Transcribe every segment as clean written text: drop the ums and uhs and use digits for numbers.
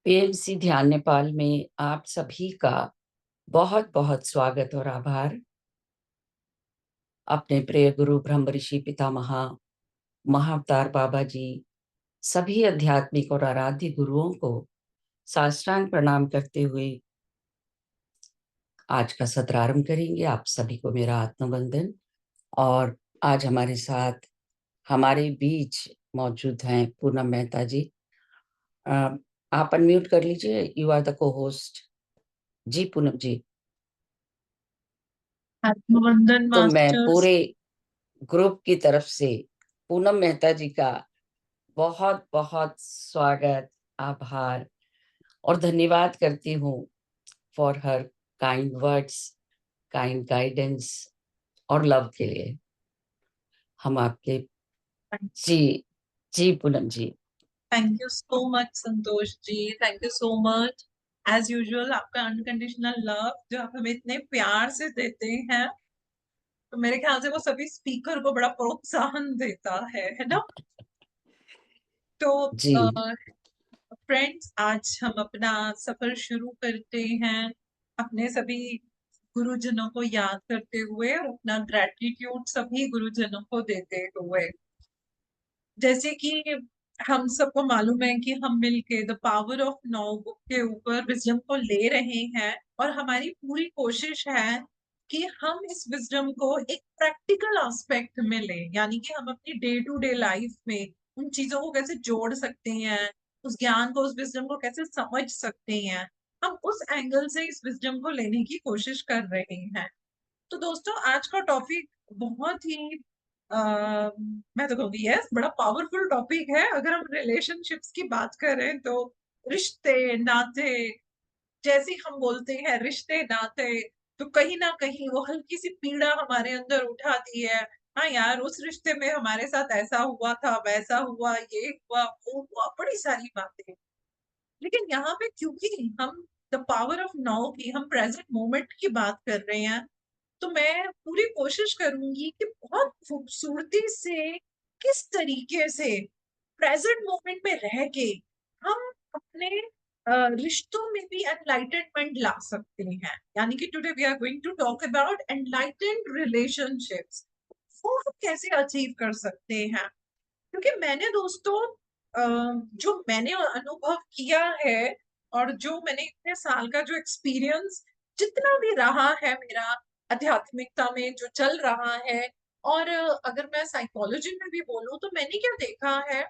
PMC ध्यान नेपाल में आप सभी का बहुत-बहुत स्वागत और आभार। अपने प्रिय गुरु ब्रह्म ऋषि पितामह, महाअवतार बाबा जी, सभी आध्यात्मिक और आराध्य गुरुओं को साष्टांग प्रणाम करते हुए आज का सत्र आरंभ करेंगे। आप सभी को मेरा आत्मवंदन। और आज हमारे साथ हमारे बीच मौजूद हैं पूनम मेहता जी। अ, आप अनम्यूट कर लीजिए। You are the co-host. जी पूनम जी। आत्मवंदन तो मैं मास्टर्स। पूरे ग्रुप की तरफ से पूनम मेहता जी का बहुत बहुत स्वागत, आभार और धन्यवाद करती हूँ for her kind words, kind guidance और लव के लिए। हम आपके जी जी Poonam ji. Thank you so much Santosh ji, thank you so much. As usual आपका अनकंडीशनल लव जो आप हमें इतने प्यार से देते हैं, तो मेरे ख्याल से वो सभी स्पीकर को बड़ा प्रोत्साहन देता है ना। तो जी फ्रेंड्स, आज हम अपना सफर शुरू करते हैं अपने सभी गुरुजनों को याद करते हुए और अपना ग्रेटिट्यूड सभी गुरुजनों को देते हुए। जैसे कि हम सबको मालूम है कि हम मिलके the power of now book के ऊपर विजडम को ले रहे हैं, और हमारी पूरी कोशिश है कि हम इस विजडम को एक प्रैक्टिकल एस्पेक्ट में लें, यानी कि हम अपनी डे टू डे लाइफ में उन चीजों को कैसे जोड़ सकते हैं, उस ज्ञान को, उस विजडम को कैसे समझ सकते हैं। हम उस एंगल से इस विजडम को लेने की कोशिश कर रहे हैं। तो दोस्तों, आज का टॉपिक बहुत ही मैं तो कहूँगी यस, बड़ा पावरफुल टॉपिक है। अगर हम रिलेशनशिप्स की बात करें तो रिश्ते नाते, जैसे हम बोलते हैं रिश्ते नाते, तो कहीं ना कहीं वो हल्की सी पीड़ा हमारे अंदर उठाती है। हाँ यार, उस रिश्ते में हमारे साथ ऐसा हुआ था, वैसा हुआ, ये हुआ, वो हुआ, बड़ी सारी बातें। लेकिन यहाँ पे क्योंकि हम द पावर ऑफ नाउ की, हम प्रेजेंट मोमेंट की बात कर रहे हैं, तो मैं पूरी कोशिश करूंगी कि बहुत खूबसूरती से, किस तरीके से प्रेजेंट मोमेंट में रह के हम अपने रिश्तों में भी एनलाइटनमेंट ला सकते हैं। यानी कि today we are going to talk about enlightened relationships. वो हम कैसे अचीव कर सकते हैं, क्योंकि मैंने दोस्तों जो मैंने अनुभव किया है, और जो मैंने इतने साल का जो एक्सपीरियंस जितना भी रहा है मेरा आध्यात्मिकता में जो चल रहा है, और अगर मैं साइकोलॉजी में भी बोलूं, तो मैंने क्या देखा है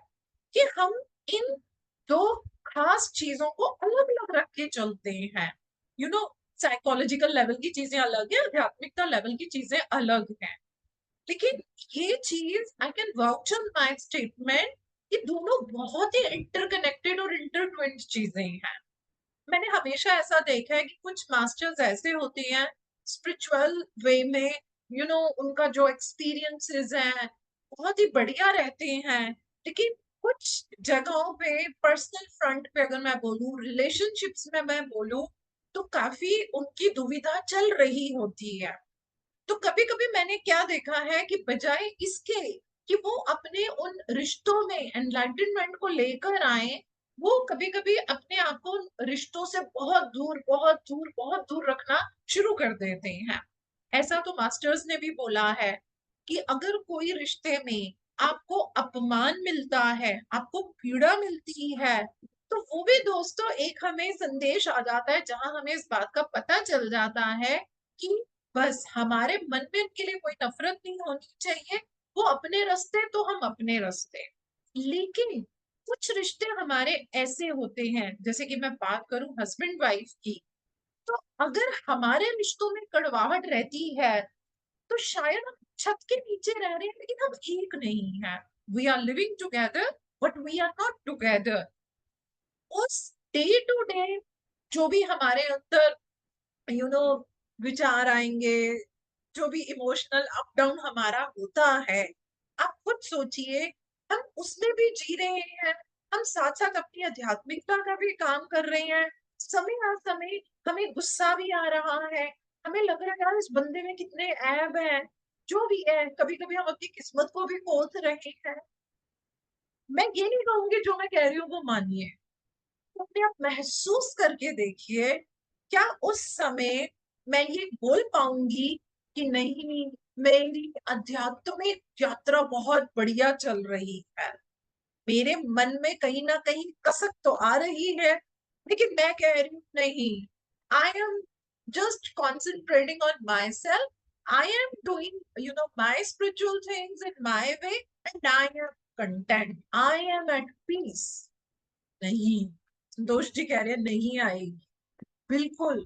कि हम इन दो खास चीजों को अलग अलग रख के चलते हैं। यू नो, साइकोलॉजिकल लेवल की चीजें अलग है, आध्यात्मिकता लेवल की चीजें अलग हैं। लेकिन ये चीज I can vouch on my statement, ये दोनों बहुत ही इंटरकनेक्टेड और इंटरट्विन्ड चीजें हैं। मैंने हमेशा ऐसा देखा है कि कुछ मास्टर्स ऐसे होते हैं स्पिरिचुअल वे में, उनका जो एक्सपीरियंसेस हैं बहुत ही बढ़िया रहते हैं। लेकिन कुछ जगहों पे, पर्सनल फ्रंट पे अगर मैं बोलूं, रिलेशनशिप्स में मैं बोलूं, तो काफी उनकी दुविधा चल रही होती है। तो कभी कभी मैंने क्या देखा है कि बजाय इसके कि वो अपने उन रिश्तों में एनलाइटनमेंट को लेकर आए, वो कभी कभी अपने आप को उन रिश्तों से बहुत दूर, बहुत दूर, बहुत दूर रखना शुरू कर देते हैं। ऐसा तो मास्टर्स ने भी बोला है कि अगर कोई रिश्ते में आपको अपमान मिलता है, आपको पीड़ा मिलती है, तो वो भी दोस्तों एक हमें संदेश आ जाता है, जहां हमें इस बात का पता चल जाता है कि बस हमारे मन में उनके लिए कोई नफरत नहीं होनी चाहिए। वो अपने रास्ते तो हम अपने रास्ते। लेकिन कुछ रिश्ते हमारे ऐसे होते हैं, जैसे कि मैं बात करूं हस्बैंड वाइफ की, तो अगर हमारे रिश्तों में कड़वाहट रहती है, तो शायद हम छत के नीचे रह रहे हैं लेकिन हम एक नहीं है। We are living together but we are not together. उस डे टू डे जो भी हमारे अंदर यू नो विचार आएंगे, जो भी इमोशनल अप डाउन हमारा होता है, आप खुद सोचिए, हम उसमें भी जी रहे हैं, हम साथ साथ अपनी आध्यात्मिकता का भी काम कर रहे हैं। समय आ समय हमें गुस्सा भी आ रहा है, हमें लग रहा है यार इस बंदे में कितने ऐब हैं। जो भी है, कभी कभी हम अपनी किस्मत को भी कोस रहे हैं। मैं ये नहीं कहूंगी जो मैं कह रही हूँ वो मानिए, अपने आप महसूस करके देखिए, क्या उस समय मैं ये बोल पाऊंगी कि नहीं, मेरी आध्यात्मिक यात्रा बहुत बढ़िया चल रही है, मेरे मन में कहीं ना कहीं कसक तो आ रही है, लेकिन मैं कह रही हूँ नहीं, I am just concentrating on myself, I am doing my spiritual things in my way and I am content, I am at peace. नहीं, संतोष जी कह रहे हैं नहीं आएगी, बिल्कुल।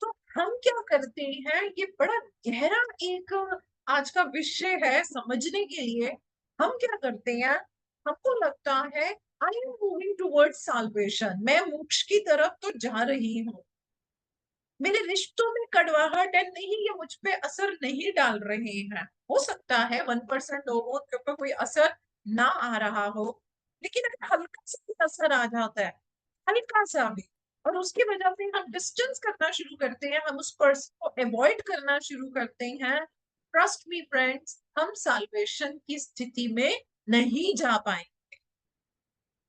तो हम क्या करते हैं, ये बड़ा गहरा एक आज का विषय है समझने के लिए। हम क्या करते हैं, हमको लगता है I am moving towards salvation, मैं मोक्ष की तरफ तो जा रही हूँ, मेरे रिश्तों में कड़वाहट है, नहीं ये मुझ पे असर नहीं डाल रहे हैं। हो सकता है 1% लोगों के ऊपर कोई असर ना आ रहा हो, लेकिन अगर हल्का सा भी असर आ जाता है, हल्का सा भी, और उसकी वजह से हम डिस्टेंस करना शुरू करते हैं, हम उस पर्सन को अवॉइड करना शुरू करते हैं, ट्रस्ट मी फ्रेंड्स, हम साल्वेशन की स्थिति में नहीं जा पाएंगे।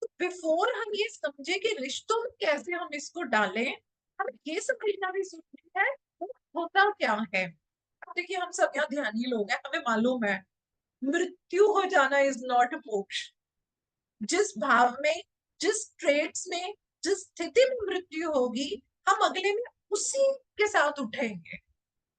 तो बिफोर हम ये समझे कि रिश्तों में कैसे हम इसको डालें, हमें ये समझना भी जरूरी है वो होता क्या है। अब देखिए, हम सब यहाँ ध्यानी लोग हैं, हमें मालूम है मृत्यु हो जाना इज नॉट मोक्ष। जिस भाव में, जिस ट्रेड्स में, जिस स्थिति में मृत्यु होगी, हम अगले में उसी के साथ उठेंगे।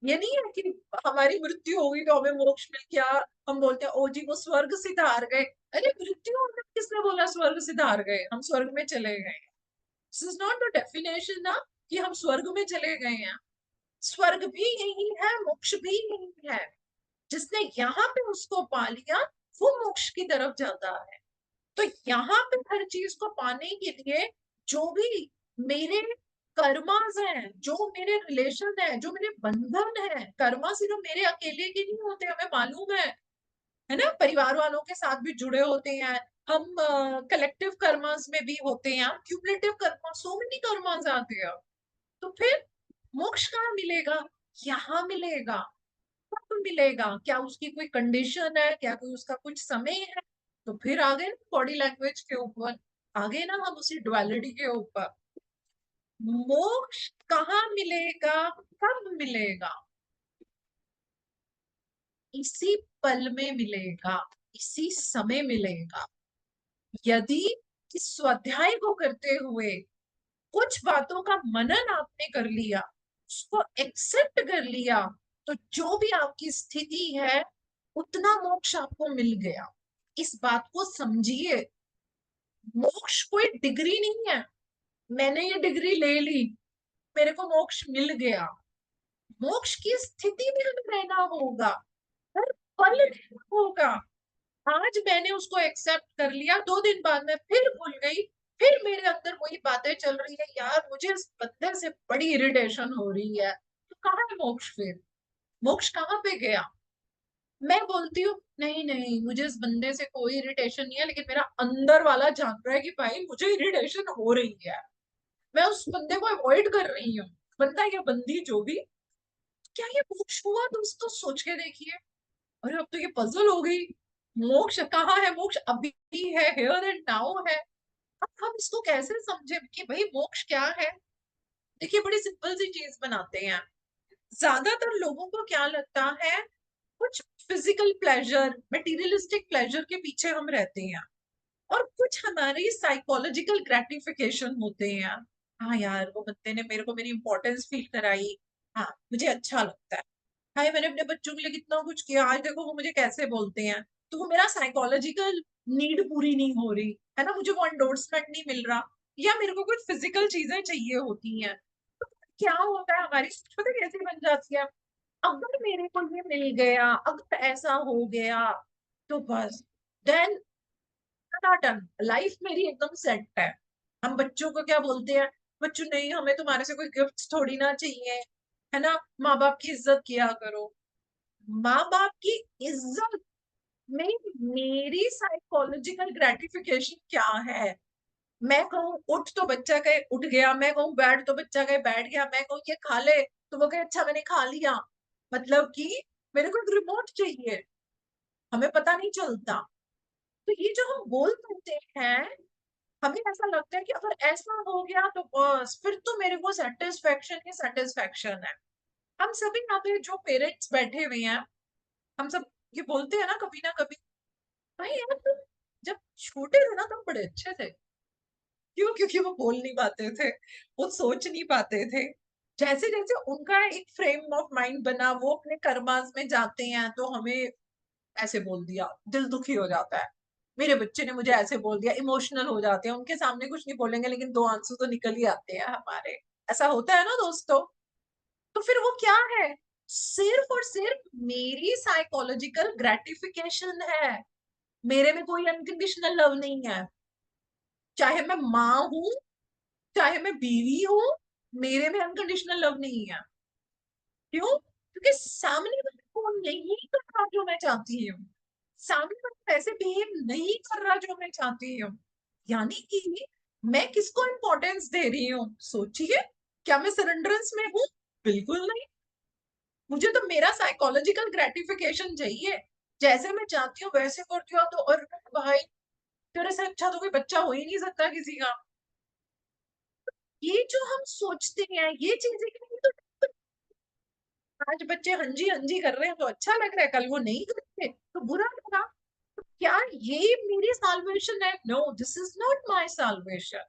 ये नहीं है कि हमारी मृत्यु होगी तो हमें मोक्ष मिल गया, हम बोलते हैं ओ जी वो स्वर्ग सिधार गए। अरे मृत्यु होने किसने बोला स्वर्ग सिधार गए, हम स्वर्ग में चले गए। This is not the definition ना कि हम स्वर्ग में चले गए हैं। स्वर्ग भी यही है, मोक्ष भी यही है। जिसने यहाँ पे उसको पा लिया वो मोक्ष की तरफ जाता है। तो यहाँ पे हर चीज को पाने के लिए जो भी मेरे कर्मास हैं, जो मेरे रिलेशन है, जो मेरे बंधन है, कर्मा सिर्फ मेरे अकेले के नहीं होते, हमें मालूम है ना, परिवार वालों के साथ भी जुड़े होते हैं हम, कलेक्टिव कर्मास में भी होते हैं, cumulative Karma, so many karmas आते हैं। तो फिर मोक्ष कहाँ मिलेगा, यहाँ मिलेगा। कब मिलेगा, क्या उसकी कोई कंडीशन है, क्या कोई उसका कुछ समय है? तो फिर आ गए ना बॉडी लैंग्वेज के ऊपर, आ गए ना हम उसी डुअलिटी के ऊपर। मोक्ष कहाँ मिलेगा, कब मिलेगा? इसी पल में मिलेगा, इसी समय मिलेगा। यदि इस स्वाध्याय को करते हुए कुछ बातों का मनन आपने कर लिया, उसको एक्सेप्ट कर लिया, तो जो भी आपकी स्थिति है उतना मोक्ष आपको मिल गया। इस बात को समझिए, मोक्ष कोई डिग्री नहीं है, मैंने ये डिग्री ले ली मेरे को मोक्ष मिल गया। मोक्ष की स्थिति में हमें रहना होगा, हर पल रहना होगा। आज मैंने उसको एक्सेप्ट कर लिया, 2 दिन बाद मैं फिर भूल गई, फिर मेरे अंदर वही बातें चल रही है, यार मुझे इस बंदे से बड़ी इरिटेशन हो रही है, तो कहाँ है मोक्ष फिर? मोक्ष कहाँ पे गया? मैं बोलती हूँ नहीं नहीं, मुझे इस बंदे से कोई इरिटेशन नहीं है, लेकिन मेरा अंदर वाला जान रहा है कि भाई मुझे इरिटेशन हो रही है, मैं उस बंदे को अवॉइड कर रही हूँ, बंदा या बंदी जो भी। क्या ये मोक्ष हुआ दोस्तों? सोच के देखिए। अरे अब तो ये पजल हो गई, मोक्ष कहाँ है? मोक्ष अभी है, हियर एंड नाउ है। अब हम इसको कैसे समझे कि भाई मोक्ष क्या है? देखिए, बड़ी सिंपल सी चीज बनाते हैं। ज्यादातर लोगों को क्या लगता है, कुछ फिजिकल प्लेजर, मटेरियलिस्टिक प्लेजर के पीछे हम रहते हैं, और कुछ हमारी साइकोलॉजिकल ग्रेटिफिकेशन होते हैं। हाँ यार, वो बंदे ने मेरे को मेरी इंपॉर्टेंस फील कराई, हाँ मुझे अच्छा लगता है, हाय मैंने अपने बच्चों के लिए कितना कुछ किया, आज देखो वो मुझे कैसे बोलते हैं। तो वो मेरा साइकोलॉजिकल नीड पूरी नहीं हो रही है ना, मुझे वो एंडोर्समेंट नहीं मिल रहा, या मेरे को कुछ फिजिकल चीजें चाहिए होती हैं। तो क्या होता है, हमारी सोच पता है कैसी बन जाती है, अगर मेरे को ये मिल गया, अगर ऐसा हो गया, तो बस देन टनाटन लाइफ मेरी एकदम सेट है। हम बच्चों को क्या बोलते हैं, बच्चों नहीं हमें तुम्हारे से कोई गिफ्ट थोड़ी ना चाहिए, है ना, माँ बाप की इज्जत किया करो। माँ बाप की इज्जत में मेरी साइकोलॉजिकल ग्रेटिफिकेशन क्या है? मैं कहूँ उठ तो बच्चा कहे उठ गया, मैं कहूँ बैठ तो बच्चा कहे बैठ गया, मैं कहूँ ये खा ले तो वो कहे अच्छा मैंने खा लिया। मतलब कि मेरे को एक रिमोट चाहिए, हमें पता नहीं चलता। तो ये जो हम बोल देते हैं, हमें ऐसा लगता है कि अगर ऐसा हो गया तो बस फिर तो मेरे को सेटिस्फेक्शन ही सेटिस्फेक्शन है। हम सभी यहाँ पे जो पेरेंट्स बैठे हुए हैं, हम सब ये बोलते हैं ना कभी, भाई यार तुम जब छोटे थे ना तुम बड़े अच्छे थे। क्यों? क्योंकि वो बोल नहीं पाते थे, वो सोच नहीं पाते थे। जैसे जैसे उनका एक फ्रेम ऑफ माइंड बना, वो अपने कर्मास में जाते हैं तो हमें ऐसे बोल दिया, दिल दुखी हो जाता है। मेरे बच्चे ने मुझे ऐसे बोल दिया, इमोशनल हो जाते हैं। उनके सामने कुछ नहीं बोलेंगे लेकिन दो आंसू तो निकल ही आते हैं हमारे। ऐसा होता है ना दोस्तों। तो फिर वो क्या है? सिर्फ और सिर्फ मेरी साइकोलॉजिकल ग्रेटिफिकेशन है। मेरे में कोई अनकंडीशनल लव नहीं है। चाहे मैं माँ हूं, चाहे मैं बीवी हूं, मेरे में अनकंडीशनल लव नहीं है। क्यों? क्योंकि सामने वाला को नहीं कर रहा जो मैं चाहती हूँ। सामने वाला ऐसे बिहेव नहीं कर रहा जो मैं चाहती हूँ। यानी कि मैं किसको इंपॉर्टेंस दे रही हूँ? सोचिए, क्या मैं सरेंडरेंस में हूँ? बिल्कुल नहीं। मुझे तो मेरा साइकोलॉजिकल ग्रेटिफिकेशन चाहिए। जैसे मैं चाहती हूँ वैसे करती हूँ तो, और भाई तेरे से अच्छा तो कोई बच्चा हो ही नहीं सकता किसी का। ये जो हम सोचते हैं ये चीजें तो, आज बच्चे हंजी हंजी कर रहे हैं तो अच्छा लग रहा है, कल वो नहीं करेंगे तो बुरा लगा। तो क्या ये मेरी साल्वेशन है? No, this is not my salvation.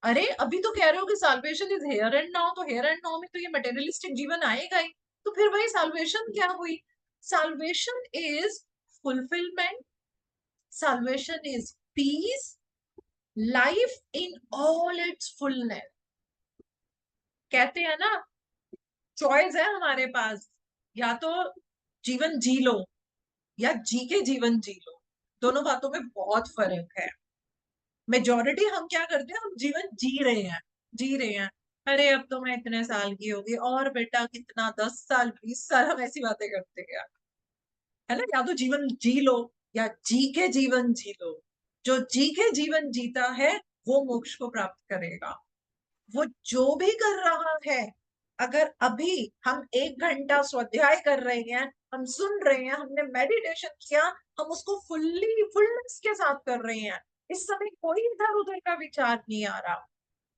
अरे अभी तो कह रहे हो कि salvation is here and now, तो हेयर एंड नाउ में तो ये मटेरियलिस्टिक जीवन आएगा ही। तो फिर भाई साल्वेशन क्या हुई? Salvation is fulfilment, salvation is peace, life in all its fullness. कहते हैं ना, चॉइस है हमारे पास, या तो जीवन जी लो या जी के जीवन जी लो। दोनों बातों में बहुत फर्क है। मेजोरिटी हम क्या करते हैं, हम जीवन जी रहे हैं, जी रहे हैं। अरे अब तो मैं इतने साल की होगी और बेटा कितना, 10 साल 20 साल, हम ऐसी बातें करते हैं। है ना? या तो जीवन जी लो या जी के जीवन जी लो। जो जी के जीवन जीता है वो मोक्ष को प्राप्त करेगा। वो जो भी कर रहा है, अगर अभी हम 1 घंटा स्वाध्याय कर रहे हैं, हम सुन रहे हैं, हमने मेडिटेशन किया, हम उसको फुलनेस के साथ कर रहे हैं। इस समय कोई इधर उधर का विचार नहीं आ रहा।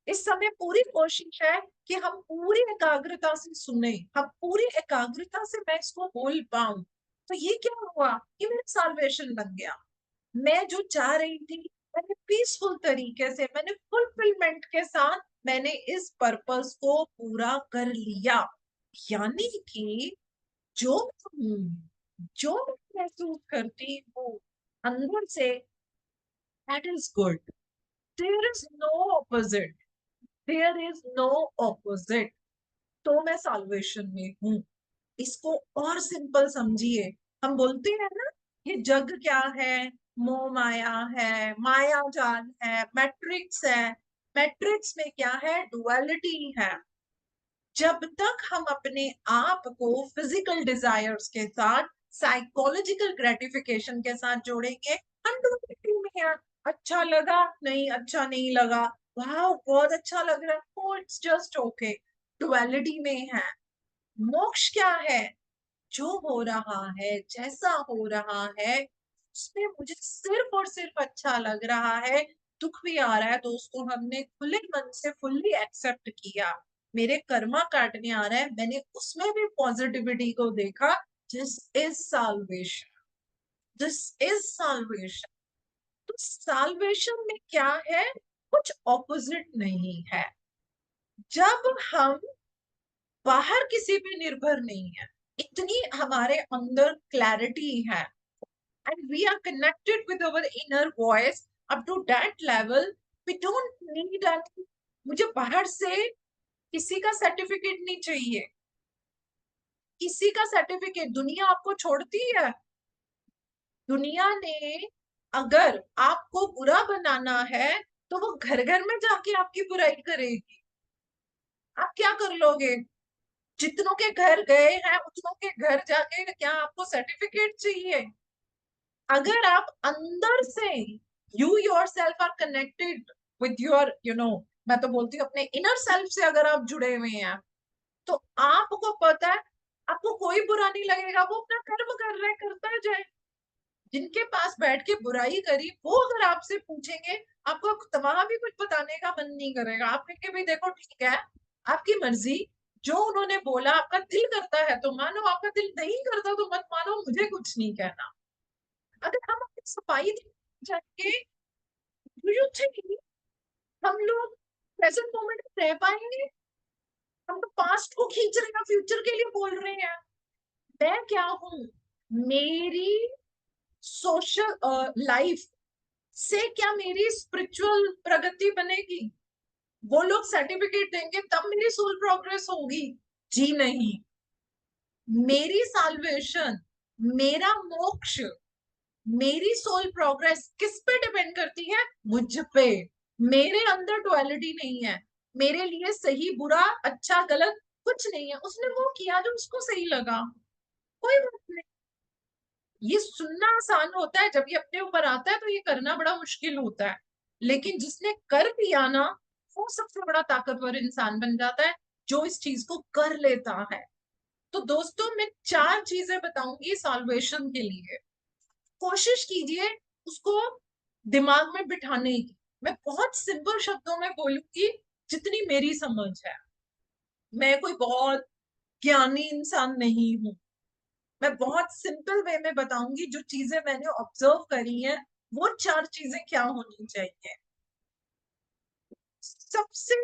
इस समय पूरी कोशिश है कि हम पूरी एकाग्रता से सुने, हम पूरी एकाग्रता से मैं इसको बोल पाऊं। तो ये क्या हुआ? ये मेरा साल्वेशन बन गया। मैं जो चाह रही थी, मैंने पीसफुल तरीके से, मैंने फुलफिलमेंट के साथ मैंने इस पर्पस को पूरा कर लिया। यानी कि जो जो मैं महसूस करती हूँ अंदर से, that is good. There is no opposite, there is no opposite. तो मैं साल्वेशन में हूँ। इसको और सिंपल समझिए। हम बोलते हैं ना, ये जग क्या है? मोह माया है, माया जाल है, मैट्रिक्स है। मैट्रिक्स में क्या है? डुअलिटी है। जब तक हम अपने आप को फिजिकल डिजायर्स के साथ, साइकोलॉजिकल ग्रेटिफिकेशन के साथ जोड़ेंगे, हम डुअलिटी में हैं। अच्छा लगा, नहीं अच्छा नहीं लगा, वाह बहुत अच्छा लग रहा है, oh it's just okay, duality में है। मोक्ष क्या है? जो हो रहा है, जैसा हो रहा है, उसमें मुझे सिर्फ और सिर्फ अच्छा लग रहा है। दुख भी आ रहा है तो उसको हमने खुले मन से फुल्ली एक्सेप्ट किया। मेरे कर्मा काटने आ रहा है, मैंने उसमें भी पॉजिटिविटी को देखा। This is salvation, this is salvation. तो साल्वेशन में क्या है? कुछ ऑपोजिट नहीं है। जब हम बाहर किसी पे निर्भर नहीं है, इतनी हमारे अंदर क्लैरिटी है, and we are connected with our inner voice up to that level, we don't need any, मुझे बाहर से किसी का सर्टिफिकेट नहीं चाहिए। किसी का सर्टिफिकेट दुनिया आपको छोड़ती है। दुनिया ने अगर आपको बुरा बनाना है तो वो घर घर में जाके आपकी बुराई करेगी। आप क्या कर लोगे? जितनों के घर गए हैं उतनों के घर जाके क्या आपको सर्टिफिकेट चाहिए? अगर आप अंदर से, you yourself are connected with your, मैं तो बोलती हूँ अपने इनर सेल्फ से अगर आप जुड़े हुए हैं, तो आपको पता है आपको कोई बुरा नहीं लगेगा। वो अपना कर्म कर रहा है, करता जाए। जिनके पास बैठ के बुराई करी, वो अगर आपसे पूछेंगे, आपको वहां भी कुछ बताने का मन नहीं करेगा। आप कहेंगे भाई देखो ठीक है, आपकी मर्जी, जो उन्होंने बोला आपका दिल करता है तो मानो, आपका दिल नहीं करता तो मत मानो, मुझे कुछ नहीं कहना। अगर हम अपनी सफाई जाके, डू यू थिंक हम लोग प्रेजेंट मोमेंट में रह पाएंगे? हम तो पास्ट को खींच रहे हैं, फ्यूचर के लिए बोल रहे हैं। मैं क्या हूं? मेरी सोशल लाइफ से क्या मेरी स्पिरिचुअल प्रगति बनेगी? वो लोग सर्टिफिकेट देंगे तब मेरी सोल प्रोग्रेस होगी? जी नहीं। मेरी साल्वेशन, मेरा मोक्ष, मेरी सोल प्रोग्रेस किस पे डिपेंड करती है? मुझ पे। मेरे अंदर डुअलिटी नहीं है, मेरे लिए सही बुरा अच्छा गलत कुछ नहीं है। उसने वो किया जो उसको सही लगा, कोई बात नहीं। ये सुनना आसान होता है, जब ये अपने ऊपर आता है तो ये करना बड़ा मुश्किल होता है। लेकिन जिसने कर दिया ना, वो सबसे बड़ा ताकतवर इंसान बन जाता है, जो इस चीज को कर लेता है। तो दोस्तों, मैं 4 चीजें बताऊंगी सॉल्वेशन के लिए। कोशिश कीजिए उसको दिमाग में बिठाने की। मैं बहुत सिंपल शब्दों में बोलूंगी, जितनी मेरी समझ है। मैं कोई बहुत ज्ञानी इंसान नहीं हूं। मैं बहुत सिंपल वे में बताऊंगी, जो चीजें मैंने ऑब्जर्व करी हैं, वो 4 चीजें क्या होनी चाहिए। सबसे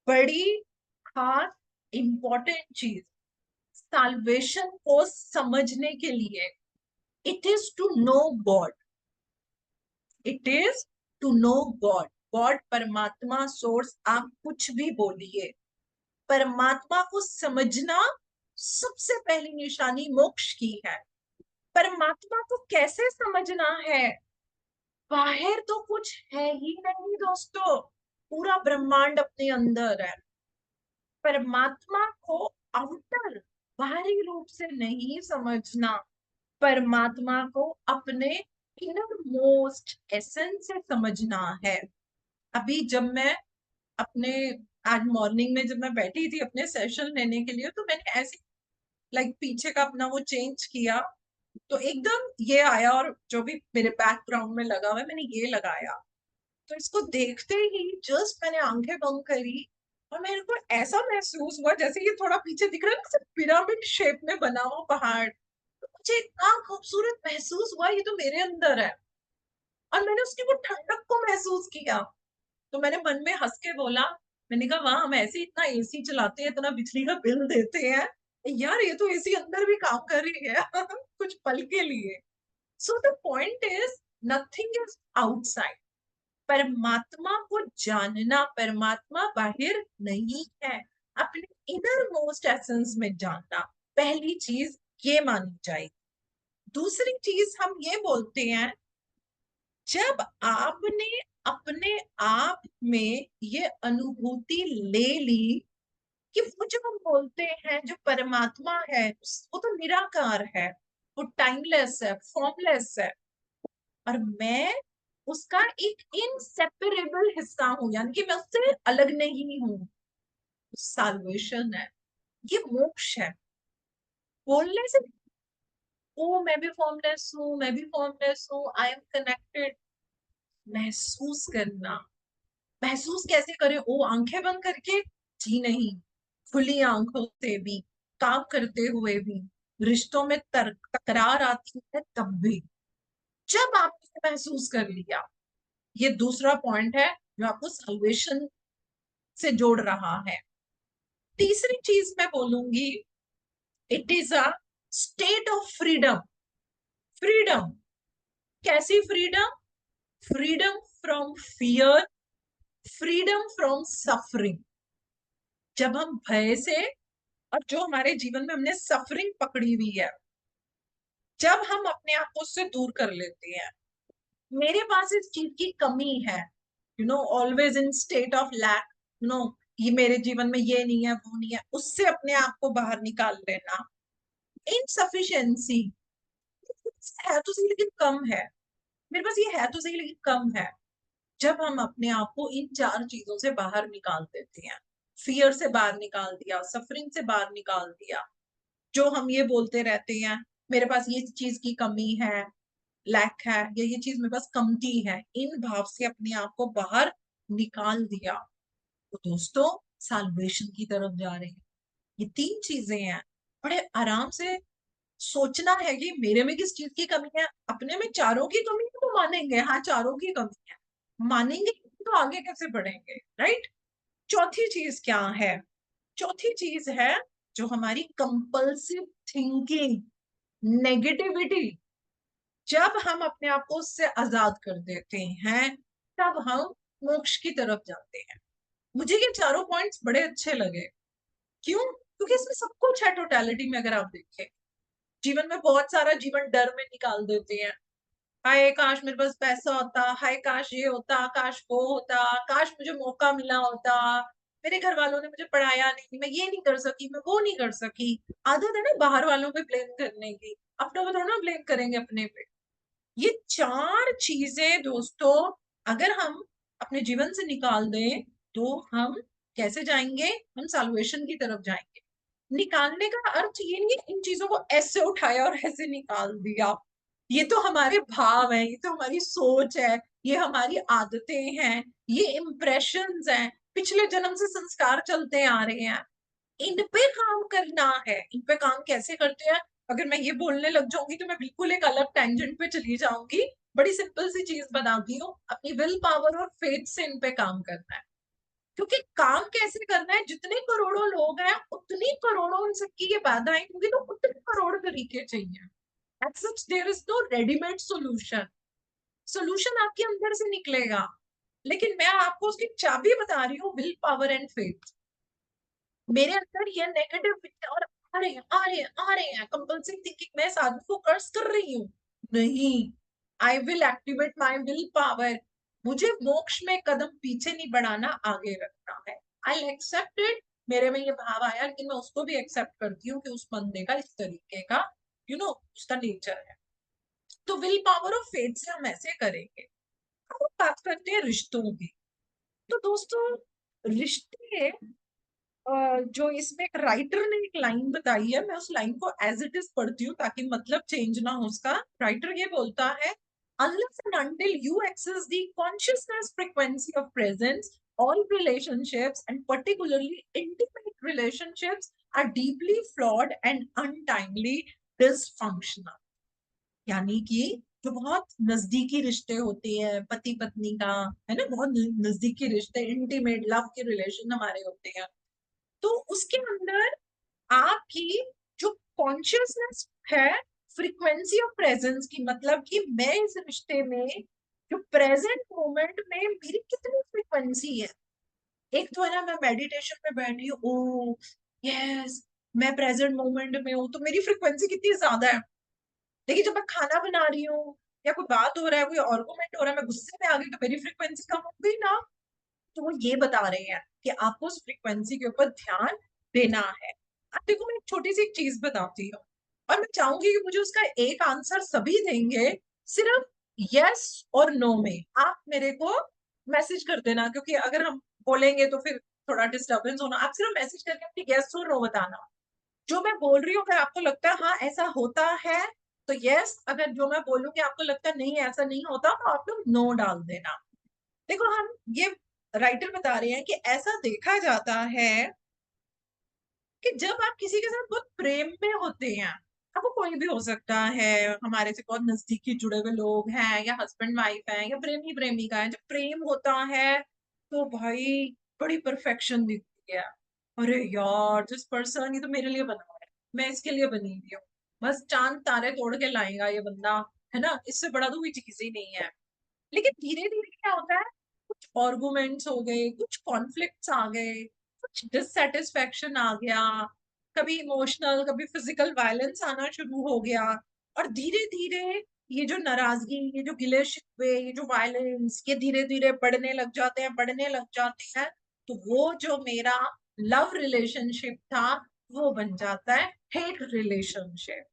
बड़ी खास इंपॉर्टेंट चीज साल्वेशन को समझने के लिए, it is to know God. It is to know God. God, परमात्मा, सोर्स, आप कुछ भी बोलिए, परमात्मा को समझना सबसे पहली निशानी मोक्ष की है। परमात्मा को कैसे समझना है? बाहर तो कुछ है ही नहीं दोस्तों, पूरा ब्रह्मांड अपने अंदर है। परमात्मा को आउटर, बाहरी रूप से नहीं समझना, परमात्मा को अपने इनर मोस्ट एसेंस से समझना है। अभी जब मैं अपने, आज मॉर्निंग में जब मैं बैठी थी अपने सेशन लेने के लिए, तो मैंने ऐसे पीछे का अपना वो चेंज किया, तो एकदम ये आया, और जो भी मेरे बैकग्राउंड में लगा हुआ है मैंने ये लगाया। तो इसको देखते ही जस्ट मैंने आंखें बंद करी, और मेरे को ऐसा महसूस हुआ जैसे ये थोड़ा पीछे दिख रहा है ना, पिरामिड शेप में बना हुआ पहाड़। तो मुझे इतना खूबसूरत महसूस हुआ, ये तो मेरे अंदर है। और मैंने उसकी वो ठंडक को महसूस किया। तो मैंने मन में हंस के बोला, मैंने कहा वाह, हम ऐसे इतना एसी चलाते हैं, इतना बिजली का बिल देते हैं, यार ये तो एसी अंदर भी काम कर रही है कुछ पल के लिए। So the point is, nothing is outside. परमात्मा को जानना, परमात्मा बाहर नहीं है, अपने इनर मोस्ट एसेंस में जानना, पहली चीज ये मानी जाएगी। दूसरी चीज हम ये बोलते हैं, जब आपने अपने आप में ये अनुभूति ले ली कि वो जो हम बोलते हैं जो परमात्मा है, वो तो निराकार है, वो टाइमलेस है, फॉर्मलेस है, और मैं उसका एक इनसेपरेबल हिस्सा हूं, यानी कि मैं उससे अलग नहीं हूं। साल्वेशन है, ये मोक्ष है। बोलने से ओ मैं भी फॉर्मलेस हूँ, मैं भी फॉर्मलेस हूँ, आई एम कनेक्टेड, महसूस करना। महसूस कैसे करें? ओ आंखें बंद करके? जी नहीं, खुली आंखों से भी, काम करते हुए भी, रिश्तों में तकरार आती है तब भी। जब आपने महसूस कर लिया, ये दूसरा पॉइंट है जो आपको सल्वेशन से जोड़ रहा है। तीसरी चीज मैं बोलूंगी, it is a state of freedom. Freedom, कैसी freedom? Freedom from fear, freedom from suffering. जब हम भय से, और जो हमारे जीवन में हमने सफरिंग पकड़ी हुई है, जब हम अपने आप को उससे दूर कर लेते हैं, मेरे पास इस चीज की कमी है, always in state of lack, ये मेरे जीवन में ये नहीं है, वो नहीं है, उससे अपने आप को बाहर निकाल लेना, इनसफिशियंसी, है तो सही लेकिन कम है, मेरे पास ये है तो सही लेकिन कम है। जब हम अपने आप को इन 4 चीजों से बाहर निकाल देते हैं, फियर से बाहर निकाल दिया, सफरिंग से बाहर निकाल दिया, जो हम ये बोलते रहते हैं मेरे पास ये चीज की कमी है, लैक है या ये चीज मेरे पास कमती है, इन भाव से अपने आप को बाहर निकाल दिया, तो दोस्तों साल्वेशन की तरफ जा रहे हैं। ये तीन चीजें हैं, बड़े आराम से सोचना है कि मेरे में किस चीज की कमी है। अपने में चारों की कमी है तो मानेंगे, हाँ चारों की कमी है, मानेंगे तो आगे कैसे बढ़ेंगे, राइट। चौथी चीज क्या है? चौथी चीज है जो हमारी कंपल्सिव थिंकिंग, नेगेटिविटी। जब हम अपने आप को उससे आजाद कर देते हैं तब हम मोक्ष की तरफ जाते हैं। मुझे ये चारों पॉइंट्स बड़े अच्छे लगे। क्यों? क्योंकि इसमें सब कुछ है टोटलिटी में। अगर आप देखें, जीवन में बहुत सारा जीवन डर में निकाल देते हैं। हाय काश मेरे पास पैसा होता, हाय काश ये होता, काश वो होता, काश मुझे मौका मिला होता, मेरे घर वालों ने मुझे पढ़ाया नहीं, मैं ये नहीं कर सकी, मैं वो नहीं कर सकी। आदत है ना बाहर वालों पे ब्लेम करने की, अपनों को थोड़ा ना ब्लेम करेंगे अपने पे। ये चार चीजें दोस्तों अगर हम अपने जीवन से निकाल दें तो हम कैसे जाएंगे? हम साल्वेशन की तरफ जाएंगे। निकालने का अर्थ ये नहीं इन चीजों को ऐसे उठाया और ऐसे निकाल दिया। ये तो हमारे भाव है, ये तो हमारी सोच है, ये हमारी आदतें हैं, ये इम्प्रेशंस हैं, पिछले जन्म से संस्कार चलते आ रहे हैं। इन पे काम करना है। इन पे काम कैसे करते हैं? अगर मैं ये बोलने लग जाऊंगी तो मैं बिल्कुल एक अलग टेंजेंट पे चली जाऊंगी। बड़ी सिंपल सी चीज बताती हूँ, अपनी विल पावर और फेथ से इन पे काम करना है। क्योंकि काम कैसे करना है, जितने करोड़ों लोग हैं उतनी करोड़ों उन सबकी ये बाधाएं, क्योंकि तो उतने करोड़ तरीके चाहिए। As such, there is no ready-made solution. Solution आपके अंदर से निकलेगा, लेकिन मैं आपको उसकी चाबी बता रही हूँ, विल पावर एंड फेथ। मेरे अंदर ये नेगेटिव और आ रहे हैं आ रहे हैं आ रहे हैं, कंपल्सिव थिंकिंग, मैं इस आदमी को कर्स कर रही हूँ। नहीं, I will activate my will power. मुझे मोक्ष में कदम पीछे नहीं बढ़ाना, आगे रखना है। I accept it. मेरे में ये भाव आया, लेकिन मैं उसको भी एक्सेप्ट करती हूँ कि उस बंदे का इस तरीके का उसका नेचर है। तो विल पावर और फेथ से हम ऐसे करेंगे। अब हम बात करते हैं रिश्तों की। तो दोस्तों रिश्ते, जो इसमें एक राइटर ने एक लाइन बताई है, मैं उस लाइन को एज इट इज पढ़ती हूँ ताकि मतलब चेंज ना हो उसका। राइटर ये बोलता है, unless and until you access the consciousness frequency of presence, all relationships and particularly intimate relationships are deeply flawed and untimely dysfunctional। यानी कि जो बहुत नजदीकी रिश्ते होते हैं, पति पत्नी का है ना, बहुत नजदीकी रिश्ते, इंटीमेट लव के रिलेशन हमारे होते हैं, तो उसके अंदर आपकी जो कॉन्शियसनेस है, फ्रीक्वेंसी ऑफ प्रेजेंस की, मतलब कि मैं इस रिश्ते में जो प्रेजेंट मोमेंट में मेरी कितनी फ्रीक्वेंसी है। एक तो है ना, मैं मेडिटेशन में बैठी हूँ, ओ यस मैं प्रेजेंट मोमेंट में हूँ, तो मेरी फ्रीक्वेंसी कितनी ज्यादा है। लेकिन जब मैं खाना बना रही हूँ या कोई बात हो रहा है, कोई आर्गुमेंट हो रहा है, मैं गुस्से में आ गई, तो मेरी फ्रीक्वेंसी कम हो गई ना। तो वो ये बता रहे हैं कि आपको उस फ्रीक्वेंसी के ऊपर ध्यान देना है। अब देखो, मैं एक छोटी सी एक चीज बताती हूँ और मैं चाहूंगी कि मुझे उसका एक आंसर सभी देंगे, सिर्फ यस और नो में। आप मेरे को मैसेज कर देना, क्योंकि अगर हम बोलेंगे तो फिर थोड़ा डिस्टर्बेंस होना। आप सिर्फ मैसेज करके अपनी यस और नो बताना। जो मैं बोल रही हूँ अगर आपको लगता है हाँ ऐसा होता है तो यस, अगर जो मैं बोलूंगी आपको लगता है नहीं ऐसा नहीं होता तो आप लोग नो डाल देना। देखो, हम ये राइटर बता रहे हैं कि ऐसा देखा जाता है कि जब आप किसी के साथ बहुत प्रेम में होते हैं, अब वो कोई भी हो सकता है, हमारे से बहुत नजदीकी जुड़े हुए लोग हैं या हस्बैंड वाइफ है या प्रेमी प्रेमिका है, जब प्रेम होता है तो भाई बड़ी परफेक्शन दिखती है। अरे यार दिस पर्सन, ये तो मेरे लिए बना हुआ है, मैं इसके लिए बनी हुई हूँ, बस चांद तारे तोड़ के लाएगा ये बंदा, है ना, इससे बड़ा तो कोई चीज ही नहीं है। लेकिन धीरे धीरे क्या होता है, कुछ आर्गुमेंट्स हो गए, कुछ कॉन्फ्लिक्ट्स आ गए, कुछ डिससेटिस्फेक्शन आ गया, कभी इमोशनल कभी फिजिकल वायलेंस आना शुरू हो गया, और धीरे धीरे ये जो नाराजगी, ये जो गिले शिकवे, ये जो वायलेंस, ये धीरे धीरे बढ़ने लग जाते हैं, बढ़ने लग जाते हैं। तो वो जो मेरा लव रिलेशनशिप था वो बन जाता है हेट रिलेशनशिप।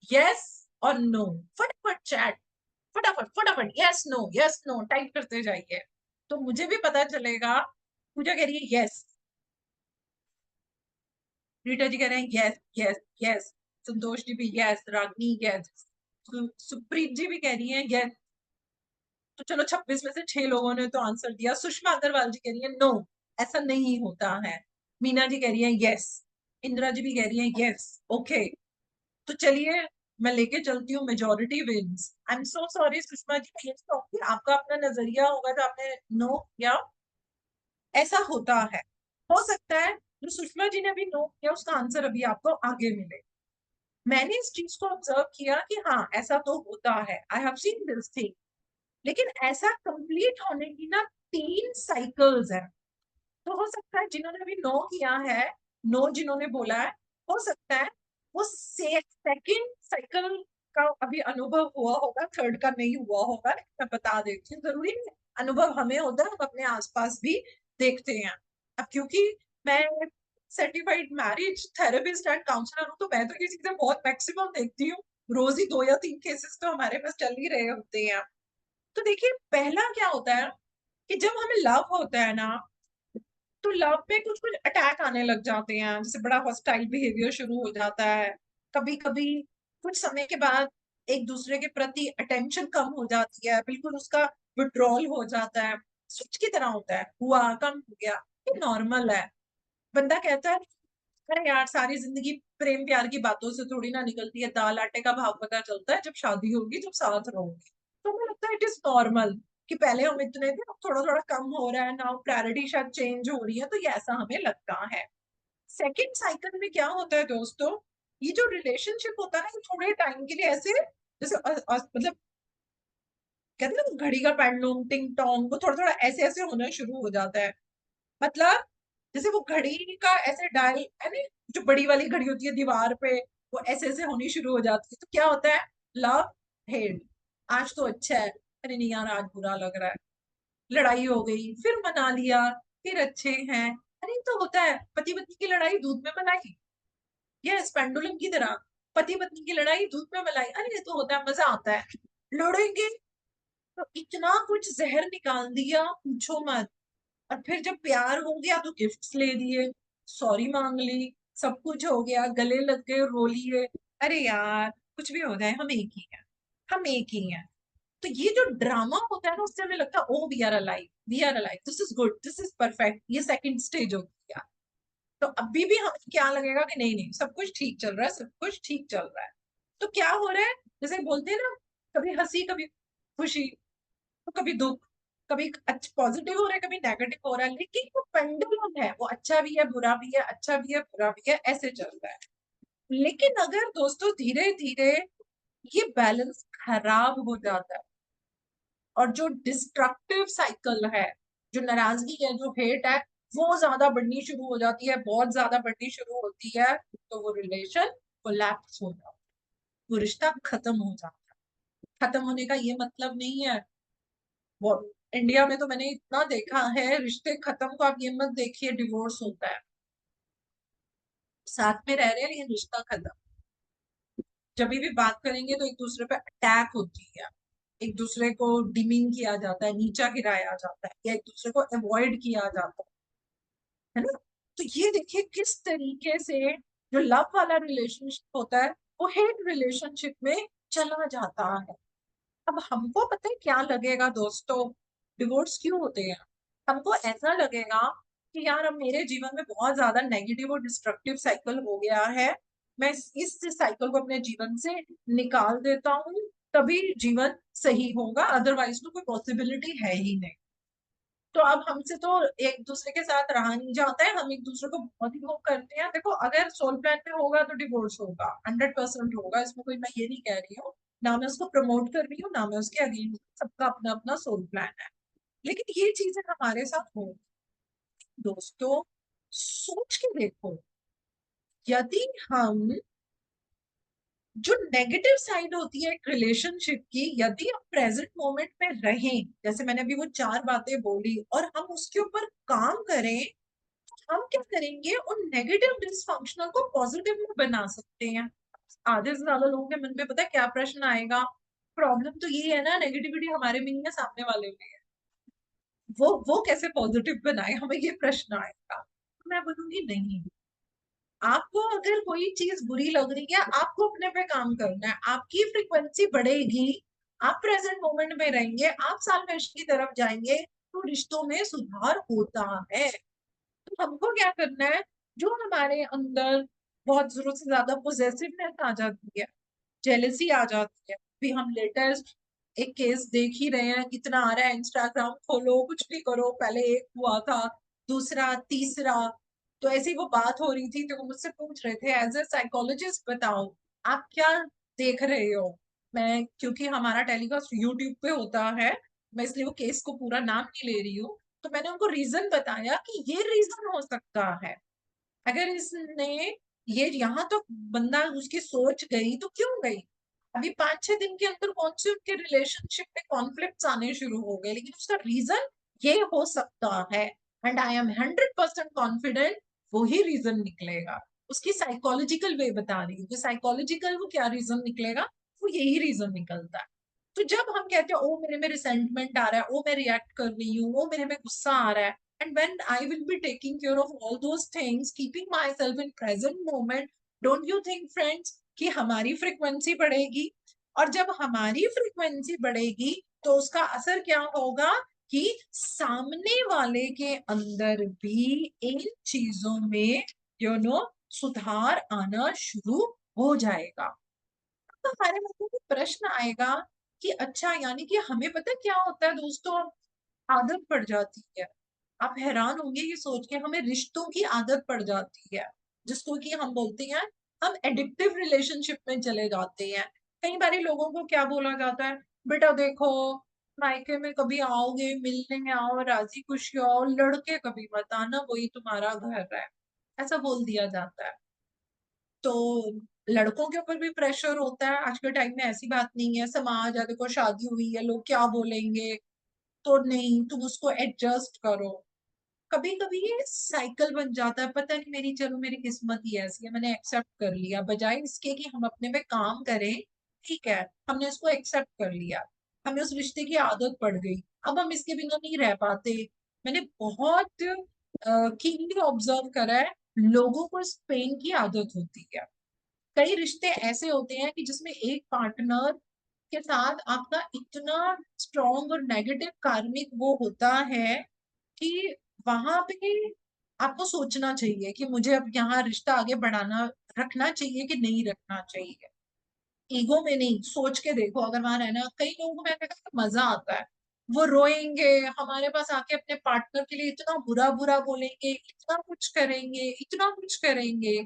यस और नो, फटाफट चैट, फटाफट फटाफट यस नो टाइप करते जाइए, तो मुझे भी पता चलेगा। पूजा कह रही है यस, रीटा जी कह रहे हैं yes yes yes, Santosh ji भी यस, रागनी यस, सुप्रीत जी भी कह रही है यस। तो चलो 26 में से 6 लोगों ने तो आंसर दिया। सुषमा अग्रवाल जी कह रही है नो, ऐसा नहीं होता है। मीना जी कह रही है यस। इंदिरा जी भी कह रही है यस। ओके, तो चलिए मैं लेके चलती हूँ majority wins. I am so sorry Sushma ji, मैं ये कहूंगी आपका अपना नजरिया होगा जो आपने नो किया, ऐसा होता है। हो सकता है जो सुषमा जी ने अभी नो किया उसका आंसर अभी आपको आगे मिले। मैंने इस चीज को ऑब्जर्व किया कि हाँ ऐसा तो होता है, I have seen this thing. लेकिन ऐसा कंप्लीट होने की ना 3 साइकिल्स है। तो हो सकता है जिन्होंने अभी नो किया है, नो जिन्होंने बोला है, हो सकता है वो सेकंड साइकिल का अभी अनुभव हुआ होगा, थर्ड का नहीं हुआ होगा। मैं बता देती हूँ, जरूरी नहीं अनुभव हमें होता है, हम अपने आसपास भी देखते हैं। अब क्योंकि मैं certified marriage therapist and counsellor हूँ, तो मैं तो किसी से बहुत मैक्सिमम देखती हूँ। रोज ही 2 या 3 केसेस तो हमारे पास चल ही रहे होते हैं। तो देखिए पहला क्या होता है कि जब हमें लव होता है ना, तो लव में कुछ कुछ अटैक आने लग जाते हैं, जैसे बड़ा हॉस्टाइल बिहेवियर शुरू हो जाता है। कभी कभी कुछ समय के बाद एक दूसरे के प्रति अटेंशन कम हो जाती है, बिल्कुल उसका विड्रॉल हो जाता है। स्विच की तरह होता है, हुआ कम हो गया, ये नॉर्मल है। बंदा कहता है अरे यार सारी जिंदगी प्रेम प्यार की बातों से थोड़ी ना निकलती है, दाल आटे का भाव पता चलता है जब शादी होगी, जब साथ रहोगे। तो मुझे लगता है इट इज नॉर्मल कि पहले हम इतने थे, अब थोड़ा थोड़ा कम हो रहा है, नाउ प्रायोरिटी शायद चेंज हो रही है, तो ये ऐसा हमें लगता है। सेकेंड साइकिल में क्या होता है दोस्तों, ये जो रिलेशनशिप होता है ना, ये थोड़े टाइम के लिए ऐसे जैसे मतलब कहते हैं ना घड़ी का पेंडुलम टिंग टोंग, वो थोड़ा थोड़ा ऐसे ऐसे होना शुरू हो जाता है। मतलब जैसे वो घड़ी का ऐसे डायल है ना, जो बड़ी वाली घड़ी होती है दीवार पे, वो ऐसे ऐसे होनी शुरू हो जाती है। तो क्या होता है, लव हेट। आज तो अच्छा है, अरे नहीं यार आज बुरा लग रहा है। लड़ाई हो गई, फिर मना लिया, फिर अच्छे हैं। अरे तो होता है पति पत्नी की लड़ाई दूध में मलाई, यस पेंडुलम की तरह। पति पत्नी की लड़ाई दूध में मलाई, अरे ये तो होता है, मजा आता है। लड़ेंगे तो इतना कुछ जहर निकाल दिया, पूछो मत। और फिर जब प्यार हो गया तो गिफ्ट्स ले दिए, सॉरी मांग ली, सब कुछ हो गया, गले लग गए, रो लिए। अरे यार कुछ भी हो जाए हम एक ही हैं, हम एक ही हैं। तो ये जो ड्रामा होता है ना, उससे हमें लगता है oh we are alive, we are alive, this is good, this is perfect, ये सेकंड स्टेज हो गया। तो अभी भी हमें क्या लगेगा कि नहीं नहीं सब कुछ ठीक चल रहा है, सब कुछ ठीक चल रहा है। तो क्या हो रहा है, जैसे बोलते हैं ना, कभी हंसी कभी खुशी, तो कभी दुख, कभी अच्छा पॉजिटिव हो रहा है, कभी नेगेटिव हो रहा है, लेकिन वो पेंडुलम है, वो अच्छा भी है बुरा भी है, अच्छा भी है बुरा भी है, ऐसे चल रहा है। लेकिन अगर दोस्तों धीरे धीरे ये बैलेंस खराब हो जाता है, और जो डिस्ट्रक्टिव साइकिल है, जो नाराजगी है, जो हेट है, वो ज्यादा बढ़नी शुरू हो जाती है, बहुत ज्यादा बढ़नी शुरू होती है, तो वो रिलेशन कोलैप्स हो जाता है, वो रिश्ता खत्म हो जाता है। खत्म होने का ये मतलब नहीं है वो, इंडिया में तो मैंने इतना देखा है, रिश्ते खत्म को आप ये मत देखिए डिवोर्स होता है। साथ में रह रहे हैं लेकिन रिश्ता खत्म। जब भी बात करेंगे तो एक दूसरे पे अटैक होती है, एक दूसरे को डिमीन किया जाता है, नीचा गिराया जाता है, या एक दूसरे को अवॉइड किया जाता है ना। तो ये देखिए किस तरीके से जो लव वाला रिलेशनशिप होता है वो हेट रिलेशनशिप में चला जाता है। अब हमको पता है क्या लगेगा दोस्तों, डिवोर्स क्यों होते हैं। हमको ऐसा लगेगा कि यार अब मेरे जीवन में बहुत ज्यादा नेगेटिव और डिस्ट्रक्टिव साइकिल हो गया है, मैं इस साइकिल को अपने जीवन से निकाल देता हूँ, तभी जीवन सही होगा, अदरवाइज तो कोई पॉसिबिलिटी है ही नहीं। तो अब हमसे तो एक दूसरे के साथ रहा नहीं जाता है, हम एक दूसरे को बहुत ही वो करते हैं। देखो अगर सोल प्लान में होगा तो डिवोर्स होगा, 100% होगा, इसमें कोई मैं ये नहीं कह रही हूँ, ना मैं उसको प्रमोट कर रही हूँ ना मैं उसके अगेंस्ट, सबका अपना अपना सोल प्लान है। लेकिन ये चीजें हमारे साथ हो, दोस्तों सोच के देखो, यदि हम जो नेगेटिव साइड होती है एक रिलेशनशिप की, यदि हम प्रेजेंट मोमेंट में रहें, जैसे मैंने अभी वो 4 बातें बोली, और हम उसके ऊपर काम करें, हम क्या करेंगे उन नेगेटिव डिसफंक्शनल को पॉजिटिव में बना सकते हैं। आधे से ज्यादा लोगों के मन में पता है क्या प्रश्न आएगा, प्रॉब्लम तो ये है ना नेगेटिविटी हमारे में नहीं है, सामने वाले में है, वो कैसे पॉजिटिव बनाए, हमें ये प्रश्न आएगा। तो मैं बोलूंगी नहीं, आपको अगर कोई चीज बुरी लग रही है, आपको अपने पे काम करना है, आपकी फ्रीक्वेंसी बढ़ेगी, आप प्रेजेंट मोमेंट में रहेंगे, आप साल्वेशन की तरफ जाएंगे, तो रिश्तों में सुधार होता है। तो हमको क्या करना है, जो हमारे अंदर बहुत जरूरत से ज्यादा पोजेसिवनेस आ जाती है, जेलेसी आ जाती है, भी हम लेटेस्ट एक केस देख ही रहे हैं, कितना आ रहा है, इंस्टाग्राम खोलो कुछ भी करो, पहले एक हुआ था, दूसरा, तीसरा। तो ऐसी वो बात हो रही थी, तो वो मुझसे पूछ रहे थे एज ए साइकोलॉजिस्ट बताओ आप क्या देख रहे हो। मैं, क्योंकि हमारा टेलीकास्ट यूट्यूब पे होता है, मैं इसलिए वो केस को पूरा नाम नहीं ले रही हूँ, तो मैंने उनको रीजन बताया कि ये रीजन हो सकता है, अगर इसने ये यहाँ तो बंदा उसकी सोच गई तो क्यों गई। अभी 5-6 दिन के अंदर कौन से उनके रिलेशनशिप में कॉन्फ्लिक्ट आने शुरू हो गए, लेकिन उसका रीजन ये हो सकता है, एंड आई एम 100% कॉन्फिडेंट वही रीजन निकलेगा। उसकी साइकोलॉजिकल वे बता रही हूँ, साइकोलॉजिकल वो क्या रीजन निकलेगा, वो यही रीजन निकलता है। तो जब हम कहते हैं ओ मेरे में रिसेंटमेंट आ रहा है, ओ मैं रिएक्ट कर रही हूँ, ओ मेरे में गुस्सा आ रहा है, and when I will be taking care of all those things, keeping myself in present moment, don't you think friends कि हमारी फ्रीक्वेंसी बढ़ेगी। और जब हमारी फ्रीक्वेंसी बढ़ेगी तो उसका असर क्या होगा कि सामने वाले के अंदर भी इन चीजों में सुधार आना शुरू हो जाएगा। तो हमारे मन में प्रश्न आएगा कि अच्छा, यानी कि हमें पता क्या होता है दोस्तों, आदत पड़ जाती है। आप हैरान होंगे ये सोच के, हमें रिश्तों की आदत पड़ जाती है, जिसको कि हम बोलते हैं, हम एडिक्टिव रिलेशनशिप में चले जाते हैं। कई बार लोगों को क्या बोला जाता है, बेटा देखो, मायके में कभी आओगे मिलने आओ, राजी खुशी आओ, लड़के कभी मत आना, वही तुम्हारा घर है, ऐसा बोल दिया जाता है। तो लड़कों के ऊपर भी प्रेशर होता है, आज के टाइम में ऐसी बात नहीं है, समाज है देखो, शादी हुई है, लोग क्या बोलेंगे, तो नहीं तुम उसको एडजस्ट करो। कभी कभी ये साइकिल बन जाता है, पता नहीं मेरी, चलो मेरी किस्मत ही ऐसी है, मैंने एक्सेप्ट कर लिया, बजाय इसके कि हम अपने पे काम करें। ठीक है, हमने उसको एक्सेप्ट कर लिया, हमें उस रिश्ते की आदत पड़ गई, अब हम इसके बिना नहीं रह पाते। मैंने बहुत कीनली ऑब्जर्व करा है, लोगों को इस पेन की आदत होती है। कई रिश्ते ऐसे होते हैं कि जिसमें एक पार्टनर के साथ आपका इतना स्ट्रॉन्ग और नेगेटिव कार्मिक वो होता है कि वहां पे आपको सोचना चाहिए कि मुझे अब यहाँ रिश्ता आगे बढ़ाना, रखना चाहिए कि नहीं रखना चाहिए। ईगो में नहीं, सोच के देखो, अगर वहां रहना, कई लोगों को मैंने देखा कि मजा आता है, वो रोएंगे हमारे पास आके, अपने पार्टनर के लिए इतना बुरा बुरा बोलेंगे, इतना कुछ करेंगे, इतना कुछ करेंगे,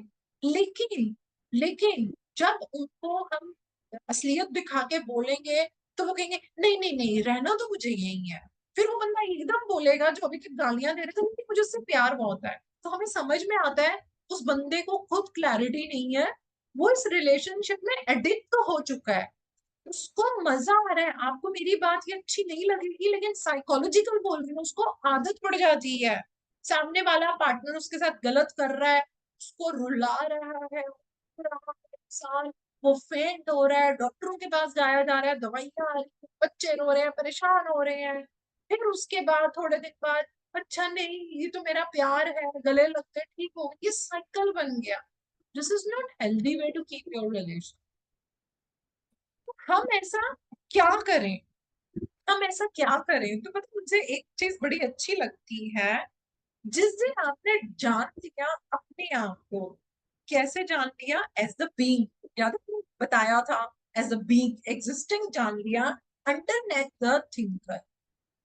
लेकिन लेकिन जब उनको हम असलियत दिखा के बोलेंगे, तो वो कहेंगे नहीं नहीं नहीं, रहना तो मुझे यही है। फिर वो बंदा एकदम बोलेगा जो अभी तक गालियां दे रहे थे कि मुझे उससे प्यार बहुत है। तो हमें समझ में आता है उस बंदे को खुद क्लैरिटी नहीं है, वो इस रिलेशनशिप में एडिक्ट तो हो चुका है, उसको मजा आ रहा है। आपको मेरी बात ये अच्छी नहीं लगेगी, लेकिन साइकोलॉजिकल बोल रही हूँ, उसको आदत पड़ जाती है। सामने वाला पार्टनर उसके साथ गलत कर रहा है, उसको रुला रहा है, इंसान, वो फेंट हो रहा है, डॉक्टरों के पास जाया जा रहा है, दवाइयां आ रही हैं, बच्चे रो रहे हैं, परेशान हो रहे हैं। फिर उसके बाद थोड़े दिन बाद, अच्छा नहीं ये तो मेरा प्यार है, गले लगते ठीक हो गए, ये साइकिल बन गया। This is not healthy way to keep your relation. हम ऐसा क्या करें, हम ऐसा क्या करें, तो पता मुझे एक चीज बड़ी अच्छी लगती है, जिस दिन आपने जान लिया अपने आप को, कैसे जान लिया, एज द बीइंग, याद है मैंने बताया था, एज अ बीइंग एग्जिस्टिंग जान लिया, अंडरनेथ द थिंकर।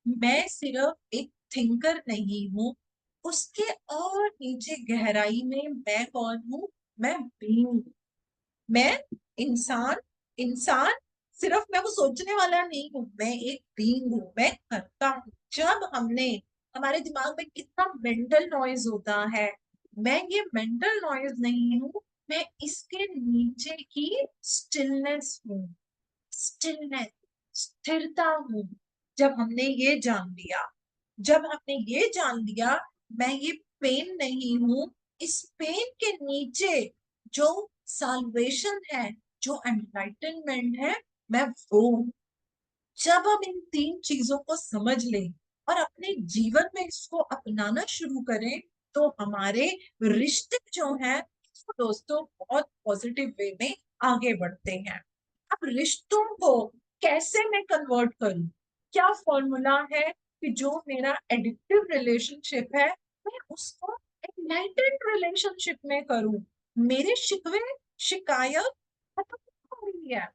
मैं सिर्फ एक थिंकर नहीं हूँ, उसके और नीचे गहराई में मैं कौन हूँ, मैं बीइंग हूँ। मैं इंसान, इंसान, सिर्फ मैं वो सोचने वाला नहीं हूँ, मैं एक बीइंग हूँ, मैं करता हूँ। जब हमने, हमारे दिमाग में कितना मेंटल नॉइज होता है, मैं ये मेंटल नॉइज नहीं हूँ, मैं इसके नीचे की स्टिलनेस हूँ, स्टिलनेस, स्थिरता हूँ। जब हमने ये जान लिया, जब हमने ये जान लिया, मैं ये पेन नहीं हूं, इस पेन के नीचे जो साल्वेशन है, जो एनलाइटनमेंट है, मैं वो हूं। जब हम इन तीन चीजों को समझ लें और अपने जीवन में इसको अपनाना शुरू करें, तो हमारे रिश्ते जो हैं तो दोस्तों बहुत पॉजिटिव वे में आगे बढ़ते हैं। अब रिश्तों को कैसे मैं कन्वर्ट करूं? क्या फॉर्मूला है कि जो मेरा एडिक्टिव रिलेशनशिप है मैं उसको एनलाइटेंड रिलेशनशिप में करूं? मेरे शिकवे शिकायत खत्म हो रही है।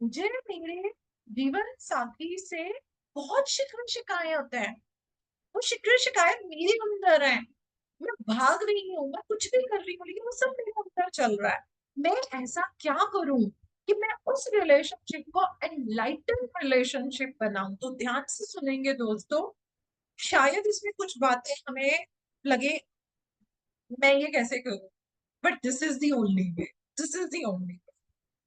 मुझे मेरे जीवन साथी से बहुत शिकवे शिकायत है। वो शिकवे शिकायत मेरे अंदर है। मैं भाग रही हूँ, मैं कुछ भी कर रही हूँ, लेकिन वो सब मेरे अंदर चल रहा है। मैं ऐसा क्या करूं कि मैं उस रिलेशनशिप को एनलाइटन रिलेशनशिप बनाऊं? तो ध्यान से सुनेंगे दोस्तों। शायद इसमें कुछ बातें हमें लगे मैं ये कैसे करूं, but this is the only way. This is the only way.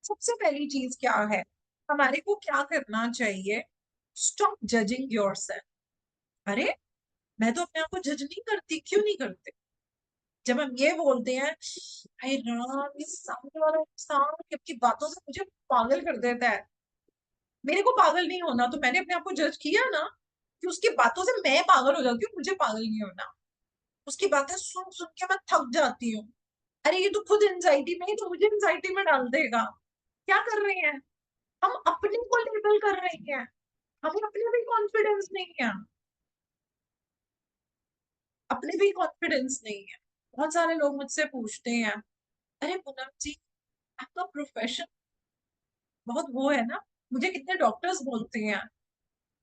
सबसे पहली चीज क्या है? हमारे को क्या करना चाहिए? Stop judging yourself. अरे मैं तो अपने आप को जज नहीं करती, क्यों नहीं करते? जब हम ये बोलते हैं हाय राम, ये सामने वाला इंसान की बातों से मुझे पागल कर देता है। मेरे को पागल नहीं होना, तो मैंने अपने आप को जज किया ना कि उसकी बातों से मैं पागल हो जाती हूँ। मुझे पागल नहीं होना। उसकी बातें सुन सुन के मैं थक जाती हूँ। अरे ये तो खुद एंजाइटी में ही तो मुझे एंजाइटी में डाल देगा। क्या कर रहे हैं? हम अपने को लेबल कर रहे हैं। हमें अपने भी कॉन्फिडेंस नहीं है। अपने भी कॉन्फिडेंस नहीं है। बहुत सारे लोग मुझसे पूछते हैं, अरे पूनम जी, आपका प्रोफेशन बहुत वो है ना। मुझे कितने डॉक्टर्स बोलते हैं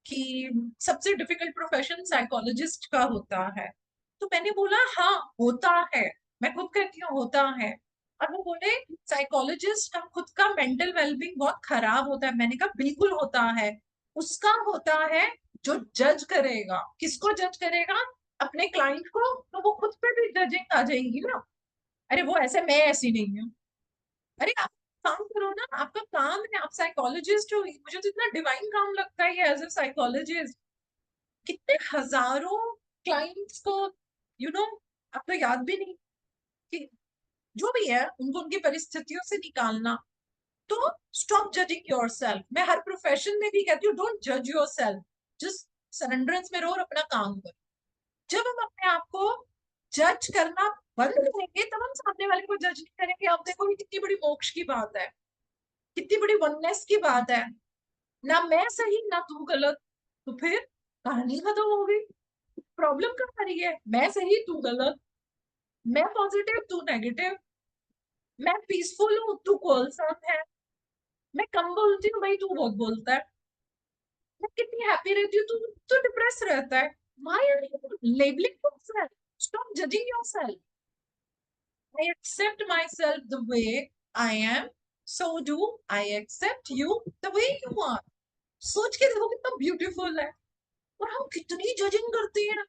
कि सबसे डिफिकल्ट प्रोफेशन साइकोलॉजिस्ट का होता है। तो मैंने बोला हाँ होता है। मैं खुद कहती हूँ होता है। और वो बोले साइकोलॉजिस्ट का खुद का मेंटल वेलबींग बहुत खराब होता है। मैंने कहा बिल्कुल होता है। उसका होता है जो जज करेगा। किसको जज करेगा? अपने क्लाइंट को। तो वो खुद पे भी जजिंग आ जाएगी ना। अरे वो ऐसे, मैं ऐसी नहीं हूँ। अरे आप काम करो ना, आपका काम है, आप साइकोलॉजिस्ट हो। मुझे तो इतना डिवाइन काम लगता है एज ए साइकोलॉजिस्ट। कितने हजारों क्लाइंट्स को आपको याद भी नहीं कि जो भी है उनको उनकी परिस्थितियों से निकालना। तो स्टॉप जजिंग योरसेल्फ। मैं हर प्रोफेशन में भी कहती हूँ डोंट जज योरसेल्फ। जस्ट सरेंडरेंस में रहो और अपना काम करो। जब हम अपने आप को जज करना बंद करेंगे तब हम सामने वाले को जज नहीं करेंगे। आप देखो ये कितनी बड़ी मोक्ष की बात है, कितनी बड़ी वननेस की बात है। ना मैं सही ना तू गलत। तो फिर कहानी खत्म हो गई। प्रॉब्लम कहाँ आ रही है? मैं सही तू गलत, मैं पॉजिटिव तू नेगेटिव, मैं पीसफुल हूँ तू कोलसन है, मैं कम बोलती हूँ भाई तू बहुत बोलता है, मैं कितनी हैप्पी रहती हूँ तू तो डिप्रेस रहता है। Why are you labelling yourself? Stop judging yourself. I accept myself the way I am, so do I accept you the way you are. सोच के देखो कितना ब्यूटीफुल है। और हम कितनी जजिंग करते हैं।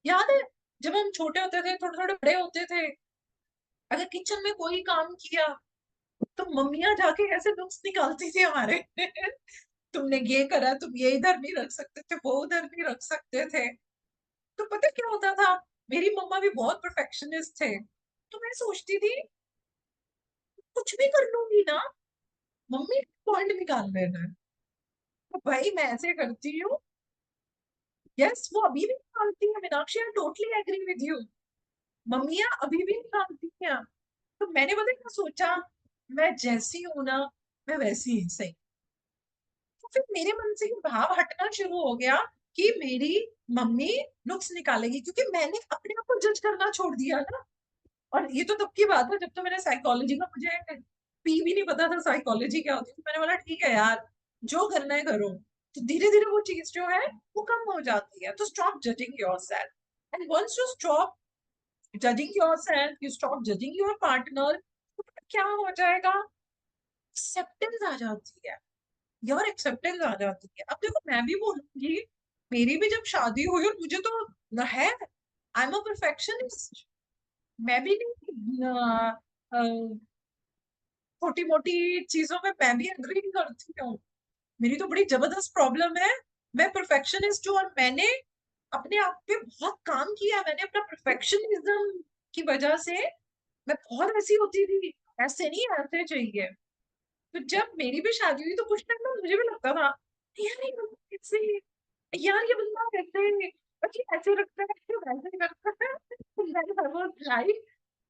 याद है जब हम छोटे होते थे, थोड़े थोड़े बड़े होते थे, अगर किचन में कोई काम किया तो मम्मियां जाके ऐसे नुक्स निकालती थी हमारे तुमने ये करा, तुम ये इधर नहीं रख सकते थे, वो उधर नहीं रख सकते थे। तो पता क्या होता था? मेरी मम्मा भी बहुत परफेक्शनिस्ट थे। तो मैं सोचती थी कुछ भी कर लूंगी ना, मम्मी पॉइंट निकाल लेना है। तो भाई मैं ऐसे करती हूँ। यस वो अभी भी निकालती है Meenakshi, I totally agree with you. मम्मियां अभी भी निकालती हैं। तो मैंने पता क्या सोचा, मैं जैसी हूं ना मैं वैसी ही सही। तो फिर मेरे मन से ये भाव हटना शुरू हो गया कि मेरी मम्मी नुक्स निकालेगी, क्योंकि मैंने अपने आप को जज करना छोड़ दिया ना। और ये तो तब की बात है जब तो मैंने साइकोलॉजी का, मुझे पी भी नहीं पता था साइकोलॉजी क्या होती है। तो मैंने बोला ठीक है यार, जो करना है करो। तो धीरे धीरे वो चीज जो है वो कम हो जाती है। तो stop judging yourself. And once you stop judging yourself, you stop judging your partner, क्या हो जाएगा? एक्सेप्टेंस आ जाती है। यार एक्सेप्टेंस आ जाती है। अब देखो मैं भी बोलूंगी, मेरी भी जब शादी हुई और मुझे तो है, आई एम अ परफेक्शनिस्ट। मैं भी नहीं छोटी मोटी चीजों में मैं भी एग्री करती हूँ। मेरी तो बड़ी जबरदस्त प्रॉब्लम है। मैं परफेक्शनिस्ट हूँ और मैंने अपने आप पे बहुत काम किया। मैंने अपना परफेक्शनिज्म की वजह से मैं बहुत ऐसी होती थी, ऐसे नहीं ऐसे चाहिए। तो जब मेरी भी शादी हुई तो कुछ टाइम में मुझे भी लगता था यार ये बंदा कैसे, यार ये बंदा कैसे, और ये ऐसे रखता है, ये वैसे करता है। मैंने हर रोज try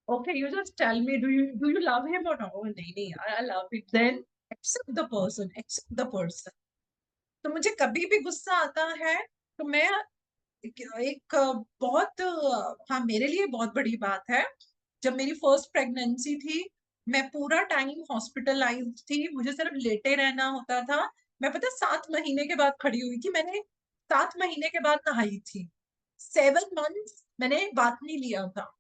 Okay, you just tell me, do you love him or not? Oh, नहीं नहीं यार, I love him. Then accept the person, accept the person. तो मुझे कभी भी गुस्सा आता है तो मैं एक बहुत हाँ, मेरे लिए बहुत बड़ी बात है। जब मेरी फर्स्ट प्रेगनेंसी थी, मैं पूरा टाइम हॉस्पिटलाइज्ड थी, मुझे सिर्फ लेटे रहना होता था। मैं पता 7 महीने के बाद खड़ी हुई थी, मैंने 7 महीने के बाद नहाई थी। 7 मंथ्स मैंने बात नहीं लिया था।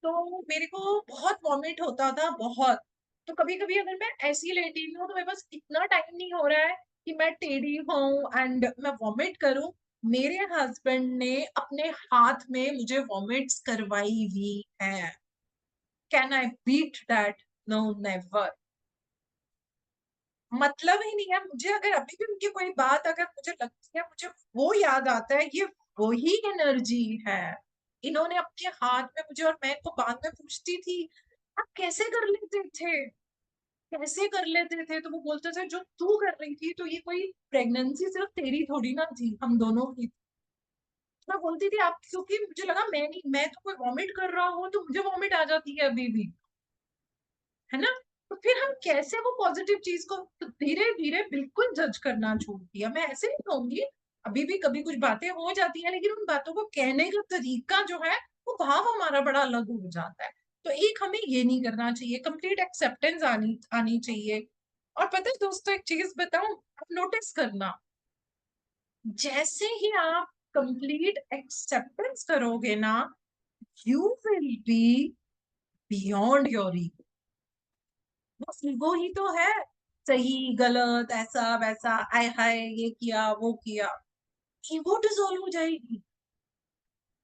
तो मेरे को बहुत वॉमिट होता था, बहुत। तो कभी कभी अगर मैं ऐसी लेटी हुई हूँ तो मेरे पास इतना टाइम नहीं हो रहा है कि मैं टेढ़ी हूँ एंड मैं वॉमिट करूं। मेरे हस्बैंड ने अपने हाथ में मुझे वॉमिट्स करवाई हुई है। Can I beat that? No, never. मतलब ही नहीं है मुझे। अगर अभी भी उनकी कोई बात अगर मुझे लगती है, मुझे वो याद आता है, ये वही एनर्जी है। इन्होंने अपने हाथ में मुझे, और मैं इनको बाद में पूछती थी, आप कैसे कर लेते थे, कैसे कर लेते थे? तो वो बोलते थे जो तू कर रही थी, तो ये कोई प्रेगनेंसी सिर्फ तेरी थोड़ी ना थी, हम दोनों की थी। तो मैं बोलती थी आप, क्योंकि मुझे लगा मैं नहीं, मैं तो कोई वॉमिट कर रहा हूँ तो मुझे वॉमिट आ जाती है अभी भी, है ना? तो फिर हम कैसे वो पॉजिटिव चीज को धीरे धीरे बिल्कुल जज करना छोड़ दिया। मैं ऐसे नहीं कहूंगी, अभी भी कभी कुछ बातें हो जाती है, लेकिन उन बातों को कहने का तरीका जो है, वो भाव हमारा बड़ा अलग हो जाता है। तो एक हमें ये नहीं करना चाहिए, कंप्लीट एक्सेप्टेंस आनी आनी चाहिए। और पता है दोस्तों, एक चीज बताऊं, आप नोटिस करना, जैसे ही आप कंप्लीट एक्सेप्टेंस करोगे ना, you will be beyond your ego. बस ईगो ही तो है, सही गलत ऐसा वैसा, आय हाय ये किया वो किया, ईगो डिसॉल्व हो जाएगी।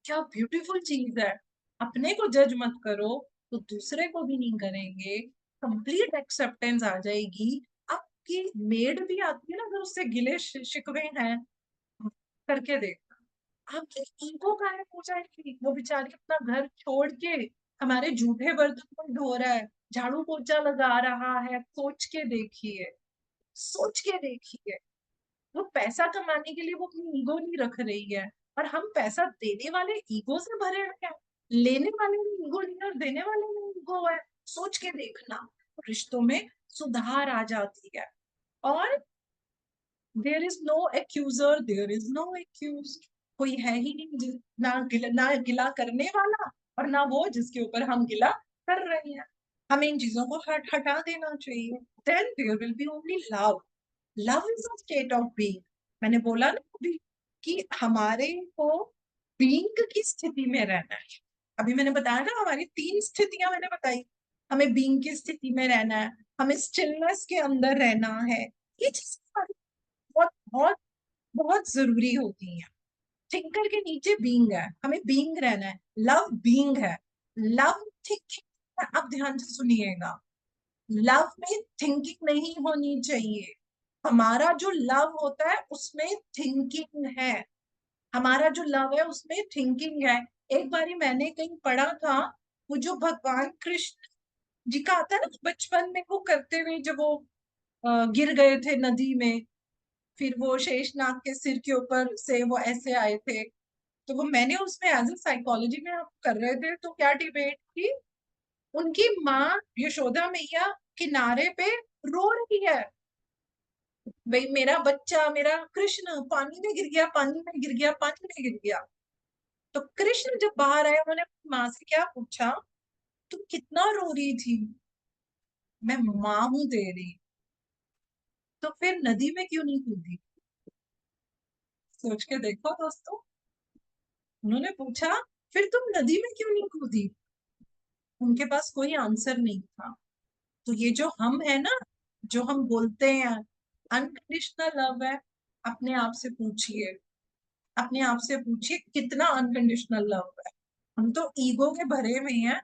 क्या ब्यूटीफुल चीज है। अपने को जज मत करो तो दूसरे को भी नहीं करेंगे। कंप्लीट एक्सेप्टेंस आ जाएगी। आपकी मेड भी आती है ना, अगर उससे गिले शिकवे हैं, करके देख, आपकी ईगो काहे हो जाएगी? वो बेचारी अपना घर छोड़ के हमारे जूठे बर्तन को धो रहा है, झाड़ू पोछा लगा रहा है, सोच के देखिए, सोच के देखिए। वो पैसा कमाने के लिए वो अपनी ईगो नहीं रख रही है, और हम पैसा देने वाले ईगो से भरे हुए हैं। लेने वाले में ईगो नहीं है और देने वाले में ईगो है। सोच के देखना, रिश्तों में सुधार आ जाती है। और there is no accuser, there is no accuse. कोई है ही नहीं ना गिला करने वाला, और ना वो जिसके ऊपर हम गिला कर रहे हैं। हमें इन चीजों को हटा देना चाहिए। Then there will be only love. Love is a state of being. मैंने बोला ना अभी कि हमारे को बीइंग की स्थिति में रहना है। अभी मैंने बताया ना, हमारी 3 स्थितियां मैंने बताई। हमें बीइंग की स्थिति में रहना है, हमें स्टिलनेस के अंदर रहना है। ये चीज बहुत बहुत बहुत जरूरी होती है। थिंकर के नीचे बीइंग है, हमें बीइंग रहना है। लव बीइंग है, लव थिंकिंग। आप ध्यान से सुनिएगा, लव में थिंकिंग नहीं होनी चाहिए। हमारा जो लव होता है उसमें थिंकिंग है। हमारा जो लव है उसमें थिंकिंग है। एक बारी मैंने कहीं पढ़ा था, वो जो भगवान कृष्ण जी का आता है ना, बचपन में वो करते हुए जब वो गिर गए थे नदी में, फिर वो शेषनाग के सिर के ऊपर से वो ऐसे आए थे। तो वो मैंने उसमें एज ए साइकोलॉजी में हम कर रहे थे, तो क्या डिबेट की, उनकी माँ यशोदा मैया किनारे पे रो रही है, भाई मेरा बच्चा, मेरा कृष्ण पानी में गिर गया, पानी में गिर गया, पानी में गिर गया। तो कृष्ण जब बाहर आए, उन्होंने अपनी माँ से क्या पूछा, तू कितना रो रही थी? मैं माँ हूं तेरी। तो फिर नदी में क्यों नहीं कूदी? सोच के देखो दोस्तों। उन्होंने पूछा, फिर तुम नदी में क्यों नहीं कूदी? उनके पास कोई आंसर नहीं था। तो ये जो हम है ना, जो हम बोलते हैं अनकंडीशनल लव है, अपने आप से पूछिए, अपने आप से पूछिए कितना अनकंडीशनल लव है। हम तो ईगो के भरे हुए हैं,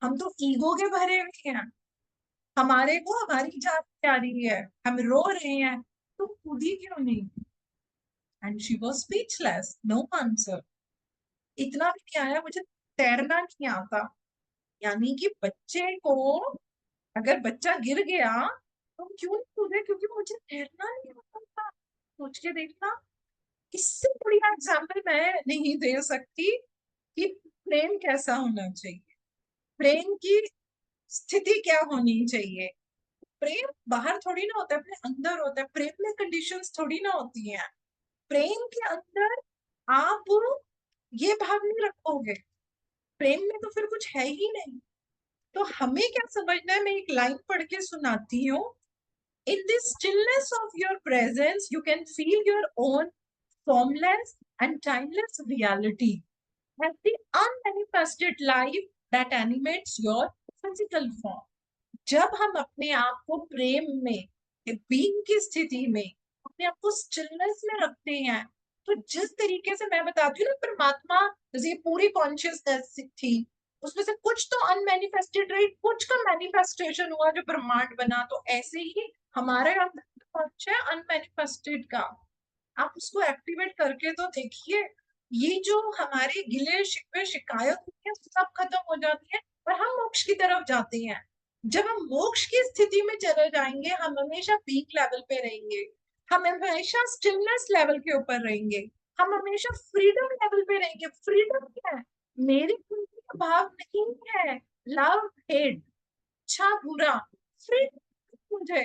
हम तो ईगो के भरे हुए हैं। हमारे को हमारी जान प्यारी है, हम रो रहे हैं, तो कूदी क्यों नहीं? And she was speechless, no answer. इतना भी नहीं आया, मुझे तैरना नहीं आता। यानी कि बच्चे को, अगर बच्चा गिर गया तो क्यों नहीं कूदे? क्योंकि मुझे तैरना नहीं आता था। सोच के देखना, इससे बढ़िया एग्जाम्पल मैं नहीं दे सकती कि प्रेम कैसा होना चाहिए, प्रेम की स्थिति क्या होनी चाहिए। प्रेम बाहर थोड़ी ना होता है, अपने अंदर होता है। प्रेम में कंडीशंस थोड़ी ना होती हैं। प्रेम के अंदर आप ये भाव नहीं रखोगे, प्रेम में तो फिर कुछ है ही नहीं। तो हमें क्या समझना है, मैं एक लाइन पढ़ के सुनाती हूँ। In the stillness of your presence, you can feel your own formless and timeless reality as the unmanifested life that animates your physical form. जब हम अपने आप को प्रेम में, बीइंग की स्थिति में, अपने आप को स्टिलनेस में रखते हैं, तो जिस तरीके से मैं बताती हूँ ना, परमात्मा जैसे ये पूरी कॉन्शियसनेस थी, उसमें से कुछ तो अनमैनिफेस्टेड रही, कुछ का मैनिफेस्टेशन हुआ जो ब्रह्मांड बना। तो ऐसे ही हमारे अंदर पक्ष है अनमैनिफेस्टेड का, आप उसको एक्टिवेट करके तो देखिए। ये जो हमारे गिले शिकवे शिकायत होती है सब खत्म हो जाती है और हम मोक्ष की तरफ जाते हैं। जब हम मोक्ष की स्थिति में चले जाएंगे, हम हमेशा पीक लेवल पे रहेंगे, हम हमेशा स्टिलनेस लेवल के ऊपर रहेंगे, हम हमेशा फ्रीडम लेवल पे रहेंगे। फ्रीडम क्या है, मेरी कोई भाव नहीं है, लव हेट, अच्छा बुरा, फ्रीडम मुझे,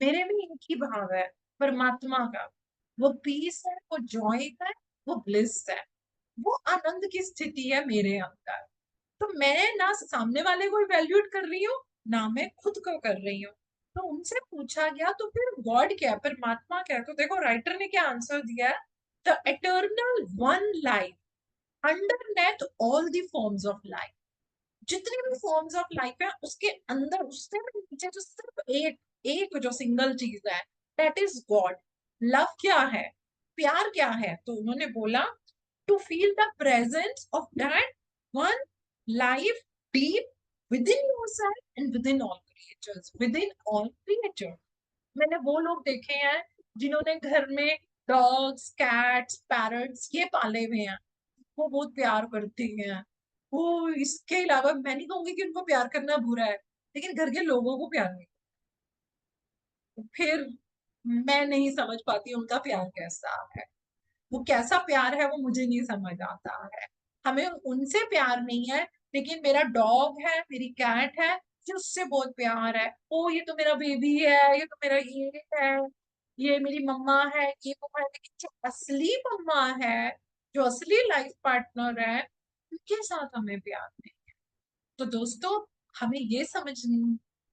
मेरे में एक ही भाव है, परमात्मा का। वो पीस है, वो जॉय है, वो ब्लिस है, वो आनंद की स्थिति है मेरे अंदर। तो मैं ना सामने वाले को इवेल्युएट कर रही हूँ, ना मैं खुद को कर रही हूँ। तो उनसे पूछा गया तो फिर गॉड क्या है, परमात्मा क्या है, तो देखो राइटर ने क्या आंसर दिया है। The eternal one life underneath all the forms of life. जितनी भी फॉर्म्स ऑफ लाइफ है उसके अंदर, उससे भी नीचे जो सिर्फ एक एक जो सिंगल चीज है, दैट इज गॉड। लव क्या है, प्यार क्या है, तो उन्होंने बोला to feel the presence of that one life deep within yourself and within all creatures, within all creature. मैंने वो लोग देखे हैं जिन्होंने घर में डॉग्स, कैट्स, पैरट्स ये पाले हुए हैं, वो बहुत प्यार करती हैं। वो इसके अलावा मैं नहीं कहूंगी कि उनको प्यार करना बुरा है, लेकिन घर के लोगों को प्यार नहीं, फिर मैं नहीं समझ पाती उनका प्यार कैसा है। वो कैसा प्यार है वो मुझे नहीं समझ आता है। हमें उनसे प्यार नहीं है, लेकिन मेरा डॉग है, मेरी कैट है, मुझे उससे बहुत प्यार है। ओ ये तो मेरा बेबी है, ये तो मेरा ये है, ये मेरी मम्मा है, ये वो है। लेकिन जो असली मम्मा है, जो असली लाइफ पार्टनर है, उनके साथ हमें प्यार नहीं। तो दोस्तों, हमें ये समझ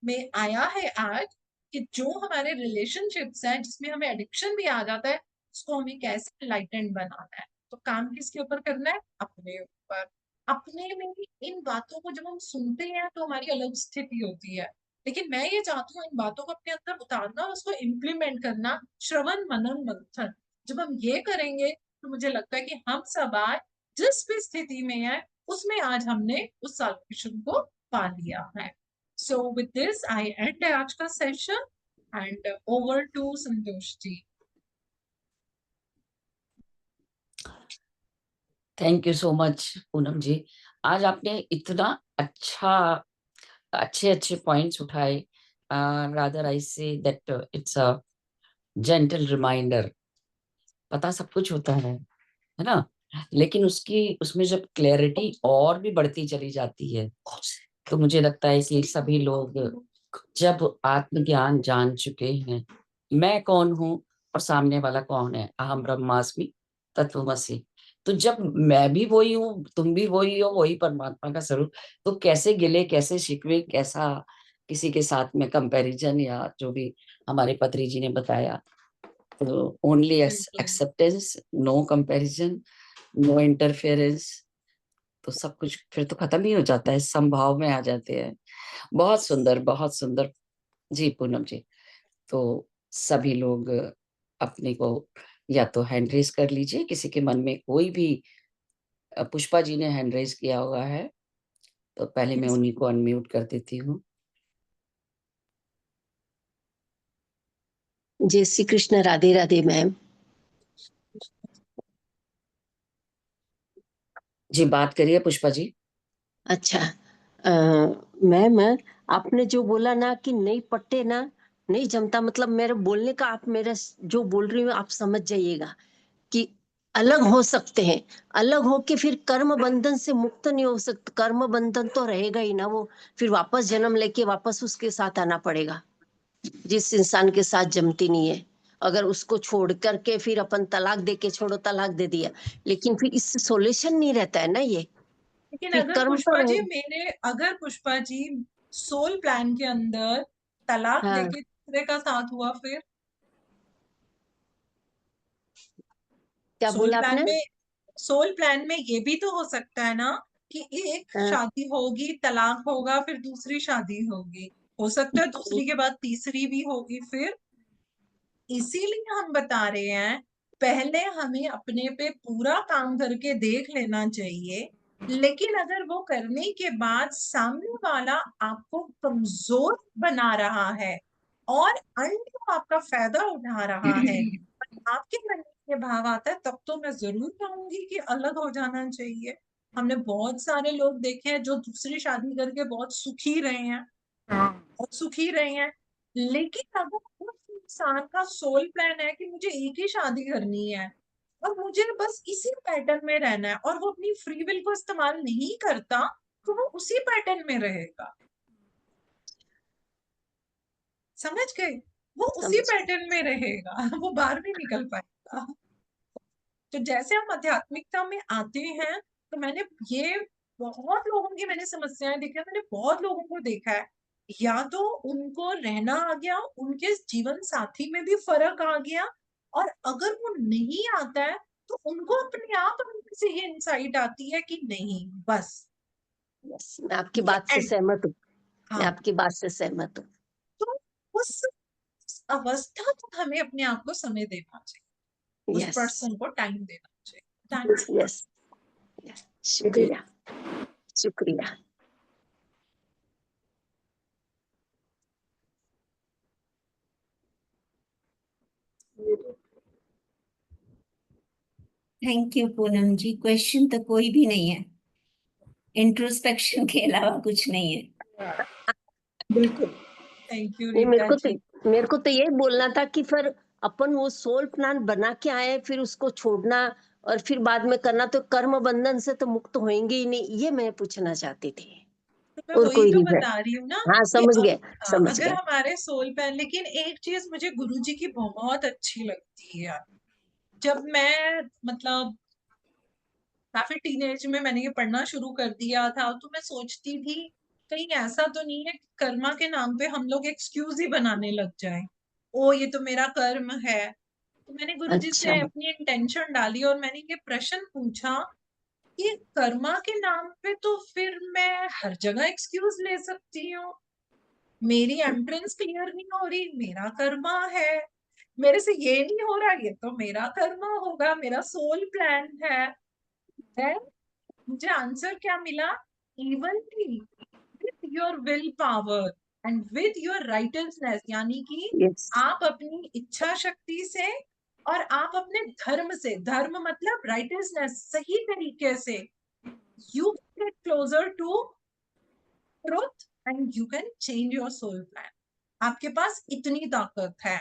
में आया है आज कि जो हमारे रिलेशनशिप्स हैं जिसमें हमें एडिक्शन भी आ जाता है, उसको हमें कैसे लाइटेंड बनाना है। तो काम किसके ऊपर करना है, अपने ऊपर। अपने में ही इन बातों को जब हम सुनते हैं तो हमारी अलग स्थिति होती है, लेकिन मैं ये चाहती हूँ इन बातों को अपने अंदर उतारना और उसको इम्प्लीमेंट करना, श्रवण मनन मंथन। जब हम ये करेंगे तो मुझे लगता है कि हम सब आज जिस भी स्थिति में है उसमें आज हमने उस सॉल्यूशन को पा लिया है। So with this I end आज का session hand over to Santosh ji. Thank you so much Poonam ji. आज आपने इतना अच्छे अच्छे पॉइंट्स उठाए। Rather I say that it's a gentle reminder. पता सब कुछ होता है ना, लेकिन उसमें जब क्लैरिटी और भी बढ़ती चली जाती है, तो मुझे लगता है कि सभी लोग जब आत्मज्ञान जान चुके हैं, मैं कौन हूँ और सामने वाला कौन है, अहम ब्रह्मास्मि तत्वमसि, तो जब मैं भी वही हूँ, तुम भी वही हो, वही परमात्मा का स्वरूप, तो कैसे गिले, कैसे शिकवे, कैसा किसी के साथ में कंपैरिजन, या जो भी हमारे पत्री जी ने बताया, तो ओनली बिल्कुल। Acceptance, no comparison, no interference, तो सब कुछ फिर तो खत्म ही हो जाता है, समभाव में आ जाते हैं। बहुत सुंदर, बहुत सुंदर। जी पूनम जी, तो सभी लोग अपने को या तो हैंड रेज कर लीजिए, किसी के मन में कोई भी, पुष्पा जी ने हैंड रेज किया हुआ है, तो पहले मैं Yes. उन्हीं को अनम्यूट कर देती हूँ। जय श्री कृष्ण। राधे राधे मैम। जी बात करिए पुष्पा जी। अच्छा, मैम आपने जो बोला ना कि नहीं पट्टे ना, नहीं जमता, मतलब मेरे बोलने का, आप मेरा जो बोल रही हूँ आप समझ जाइएगा कि अलग हो सकते हैं, अलग होके फिर कर्म बंधन से मुक्त नहीं हो सकते, कर्म बंधन तो रहेगा ही ना। वो फिर वापस जन्म लेके वापस उसके साथ आना पड़ेगा, जिस इंसान के साथ जमती नहीं है। अगर उसको छोड़ करके फिर अपन तलाक दे के, छोड़ो तलाक दे दिया, लेकिन फिर इससे सोल्यूशन नहीं रहता है ना ये। लेकिन फिर अगर कर्म तो पुष्पा जी रहेगा। अगर पुष्पा जी सोल प्लान के अंदर तलाक हाँ, देके दूसरे का साथ हुआ, फिर क्या सोल बोला प्लान आपने? में सोल प्लान में ये भी तो हो सकता है ना कि एक हाँ, शादी होगी, तलाक होगा, फिर दूसरी शादी होगी, हो सकता है दूसरी के बाद तीसरी भी होगी। फिर इसीलिए हम बता रहे हैं, पहले हमें अपने पे पूरा काम करके देख लेना चाहिए। लेकिन अगर वो करने के बाद सामने वाला आपको कमजोर बना रहा है और अन्य आपका फायदा उठा रहा है, आपके मन में ये भाव आता है, तब तो मैं जरूर कहूंगी कि अलग हो जाना चाहिए। हमने बहुत सारे लोग देखे हैं जो दूसरी शादी करके बहुत सुखी रहे हैं, बहुत सुखी रहे हैं। लेकिन अगर उस इंसान का सोल प्लान है कि मुझे एक ही शादी करनी है और मुझे बस इसी पैटर्न में रहना है, और वो अपनी फ्री विल को इस्तेमाल नहीं करता, तो वो उसी पैटर्न में रहेगा। समझ गए? वो उसी समझ। पैटर्न में रहेगा, वो बाहर नहीं निकल पाएगा। तो जैसे हम आध्यात्मिकता में आते हैं, तो मैंने ये बहुत लोगों की मैंने समस्याएं देखी है, मैंने बहुत लोगों को देखा है, या तो उनको रहना आ गया, उनके जीवन साथी में भी फर्क आ गया, और अगर वो नहीं आता है तो उनको अपने आप अंदर से ये इंसाइट आती है कि नहीं, बस यस, मैं आपकी ये बात से एंड। सहमत हूँ। मैं हाँ, आपकी बात से सहमत हूँ। तो उस अवस्था तक हमें अपने आप को समय देना चाहिए, उस यस, पर्सन को टाइम देना चाहिए। Thank you. Yes, yes. शुक्रिया, शुक्रिया। Thank you Poonam ji. Question तो कोई भी नहीं है, इंट्रोस्पेक्शन के अलावा कुछ नहीं है। बिल्कुल थैंक यू नहीं। रीता जी। मेरे को तो यही बोलना था कि फिर अपन वो सोल प्लान बना के आए, फिर उसको छोड़ना और फिर बाद में करना, तो कर्म बंधन से तो मुक्त होंगे ही नहीं, ये मैं पूछना चाहती थी। तो मैं और वही कोई तो रीजन? बता रही हूँ ना हाँ, कि समझ गए, समझ अगर गए। हमारे सोल पे, लेकिन एक चीज मुझे गुरुजी की बहुत अच्छी लगती है यार। जब मैं मतलब काफी टीनेज में मैंने ये पढ़ना शुरू कर दिया था, तो मैं सोचती थी कहीं ऐसा तो नहीं है कि कर्मा के नाम पे हम लोग एक्सक्यूज ही बनाने लग जाएं। ओ ये तो मेरा कर्म है। तो मैंने गुरुजी अच्छा। से अपनी इंटेंशन डाली और मैंने ये प्रश्न पूछा कि कर्मा के नाम पे तो फिर मैं हर जगह एक्सक्यूज ले सकती हूँ, मेरी एंट्रेंस क्लियर नहीं हो रही, मेरा कर्मा है, मेरे से ये नहीं हो रहा, ये तो मेरा कर्मा होगा, मेरा सोल प्लान है। Then मुझे आंसर क्या मिला? Evenly with your will power and with your righteousness, यानी कि यस, आप अपनी इच्छा शक्ति से और आप अपने धर्म से, धर्म मतलब राइटसनेस, सही तरीके से, you get closer to truth and you can change your soul plan. आपके पास इतनी ताकत है,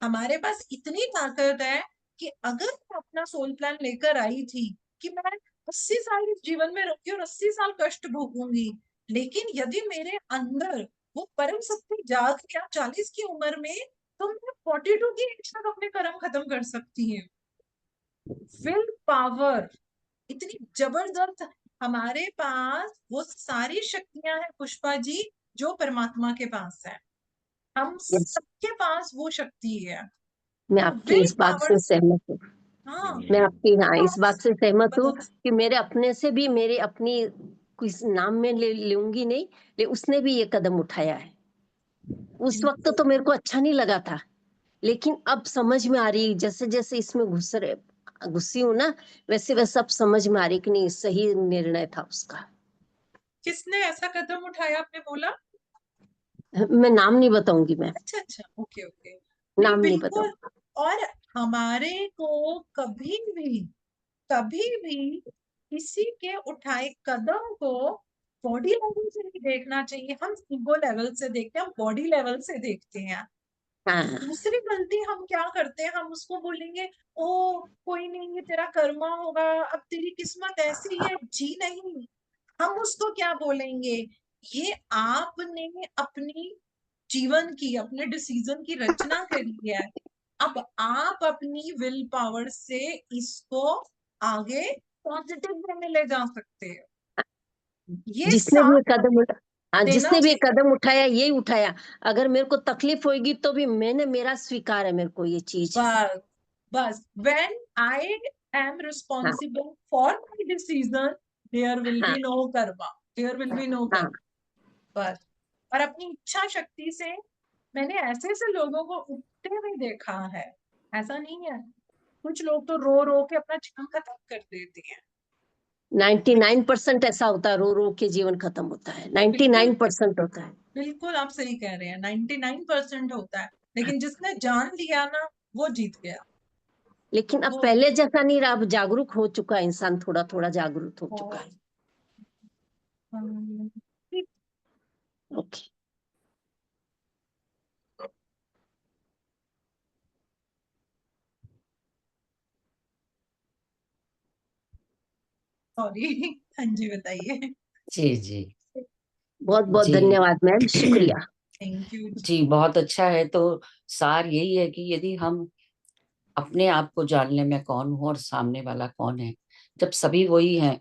हमारे पास इतनी ताकत है कि अगर मैं अपना सोल प्लान लेकर आई थी कि मैं 80 साल इस जीवन में रहूंगी और 80 साल कष्ट भोगूंगी, लेकिन यदि मेरे अंदर वो परम शक्ति जाग गया 40 की उम्र में, तो मैं 42 की एज तक अपने कर्म खत्म कर सकती हूँ। विल पावर इतनी जबरदस्त, हमारे पास वो सारी शक्तियां हैं पुष्पा जी जो परमात्मा के पास है, हम यस। सबके पास वो शक्ति है। मैं तो आपकी विल इस बात पावर, से सहमत हूँ। हाँ मैं आपकी, हाँ, इस पावर बात से सहमत हूँ बदल। कि मेरे अपने से भी, मेरे अपनी किस नाम में ले लूंगी नहीं, ले उसने भी ये कदम उठाया है। उस वक्त तो मेरे को अच्छा नहीं लगा था, लेकिन अब समझ में आ रही, जैसे जैसे इसमें घुसी हूँ ना, वैसे वैसे अब समझ में आ रही कि नहीं, सही निर्णय था उसका। किसने ऐसा कदम उठाया आपने बोला? मैं नाम नहीं बताऊंगी, मैं अच्छा अच्छा, ओके ओके। नहीं नाम नहीं बिल्कुल। बताऊंगी। और हमारे को कभी भी किसी के उठाए कदम को बॉडी लेवल से नहीं देखना चाहिए, हम ईगो लेवल से देखते हैं, हम बॉडी लेवल से देखते हैं। हाँ दूसरी गलती हम क्या करते हैं, हम उसको बोलेंगे ओ कोई नहीं, ये तेरा कर्मा होगा, अब तेरी किस्मत ऐसी है, जी नहीं। हम उसको क्या बोलेंगे, ये आपने अपनी जीवन की, अपने डिसीजन की रचना करी है, अब आप अपनी विल पावर से इसको आगे पॉजिटिव वे में ले जा सकते हो। ये जिसने भी ये साथ कदम हाँ, देना जिसने भी ये चाहिए। कदम उठाया यही उठाया। अगर मेरे को तकलीफ होगी तो भी मेरा स्वीकार है मेरे को ये चीज। बस when I am हाँ responsible for my decision, there will हाँ be no karma, there will be no हाँ karma। बस। और अपनी इच्छा शक्ति से मैंने ऐसे ऐसे लोगों को उठते हुए देखा है, ऐसा नहीं है। कुछ लोग तो रो रो के अपना जीवन खत्म कर देते हैं। 99% ऐसा होता है, रो रो के जीवन खत्म होता है। 99% होता है। बिल्कुल आप सही कह रहे हैं, 99% होता है, लेकिन जिसने जान लिया ना वो जीत गया। लेकिन अब वो पहले जैसा नहीं रहा, अब जागरूक हो चुका है इंसान, थोड़ा थोड़ा जागरूक हो चुका है। ठीक। ओके। सॉरी। हाँ जी बताइए। जी जी बहुत बहुत जी धन्यवाद मैम, शुक्रिया। Thank you. जी बहुत अच्छा है। तो सार यही है कि यदि हम अपने आप को जानने में कौन हूँ और सामने वाला कौन है, जब सभी वही हैं,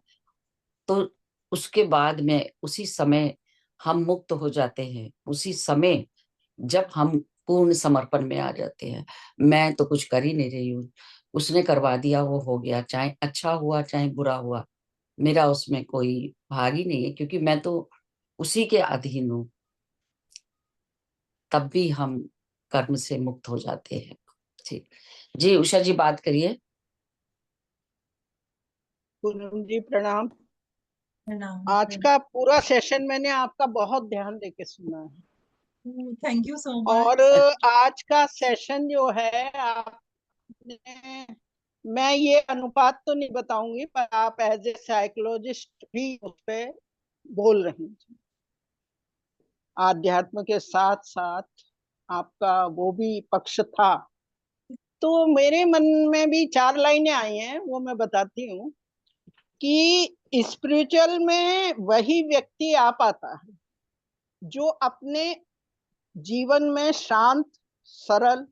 तो उसके बाद में उसी समय हम मुक्त हो जाते हैं। उसी समय जब हम पूर्ण समर्पण में आ जाते हैं, मैं तो कुछ कर ही नहीं रही हूँ, उसने करवा दिया, वो हो गया, चाहे अच्छा हुआ चाहे बुरा हुआ, मेरा उसमें कोई भाग ही नहीं है, क्योंकि मैं तो उसी के अधीन हूँ। तब भी हम कर्म से मुक्त हो जाते हैं। जी जी उषा जी बात करिए। पूनम जी प्रणाम। प्रणाम। आज का पूरा सेशन मैंने आपका बहुत ध्यान देके सुना है, थैंक यू सो और मच। आज का सेशन जो है आपने, मैं ये अनुपात तो नहीं बताऊंगी, पर आप एज ए साइकोलॉजिस्ट भी उस पर बोल रही हैं। आध्यात्म के साथ साथ आपका वो भी पक्ष था, तो मेरे मन में भी 4 लाइनें आई हैं, वो मैं बताती हूँ कि स्पिरिचुअल में वही व्यक्ति आ पाता है जो अपने जीवन में शांत सरल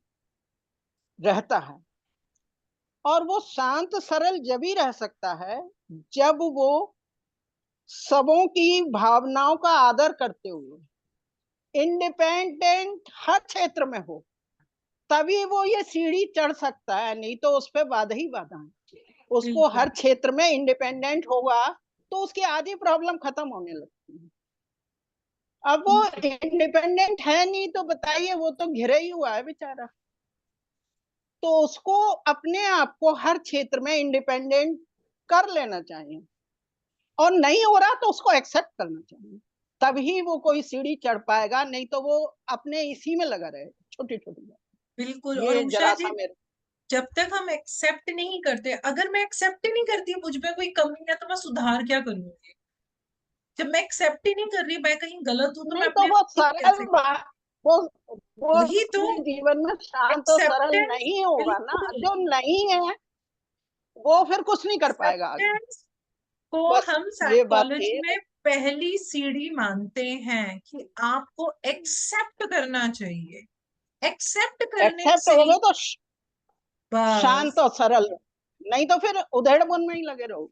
रहता है, और वो शांत सरल जब ही रह सकता है जब वो सबों की भावनाओं का आदर करते हुए इंडिपेंडेंट हर क्षेत्र में हो, तभी वो ये सीढ़ी चढ़ सकता है, नहीं तो उस पर बाधा ही बाधा है। उसको हर क्षेत्र में इंडिपेंडेंट होगा तो उसकी आधी प्रॉब्लम खत्म होने लगती है। अब वो इंडिपेंडेंट है नहीं तो बताइए, वो तो घिरा ही हुआ है बेचारा। तो उसको अपने आप को हर क्षेत्र में इंडिपेंडेंट कर लेना चाहिए, और नहीं हो रहा तो उसको एक्सेप्ट करना चाहिए, तभी वो कोई सीढ़ी चढ़ पाएगा, नहीं तो वो अपने इसी में लगा रहे छोटी छोटी बात। बिल्कुल। और ये उषा जरा जी, सा मेरे, जब तक हम एक्सेप्ट नहीं करते, अगर मैं एक्सेप्ट ही नहीं करती मुझ में कोई कमी है, तो मैं सुधार क्या करूंगी? जब मैं एक्सेप्ट ही नहीं कर रही, मैं कहीं गलत हूं, तो मैं नहीं तो अपने वो आप ठीक सरल कैसे? वो वही तो अपने जीवन में शांत और सरल एक्सेप्टेंस। नहीं होगा ना, बिल्कुल। जो नहीं है वो फिर कुछ नहीं कर पाएगा आगे। एक्सेप्टेंस को बस हम ये बात साइकोलॉजी थी। में पहली सीढ़ी मानते हैं कि आपको एक्सेप्ट करना चाहिए। एक्सेप्ट करने एक्सेप्ट से हो गए तो शांत बस और सरल, नहीं तो फिर उधेड़ बुन में ही लगे रहो।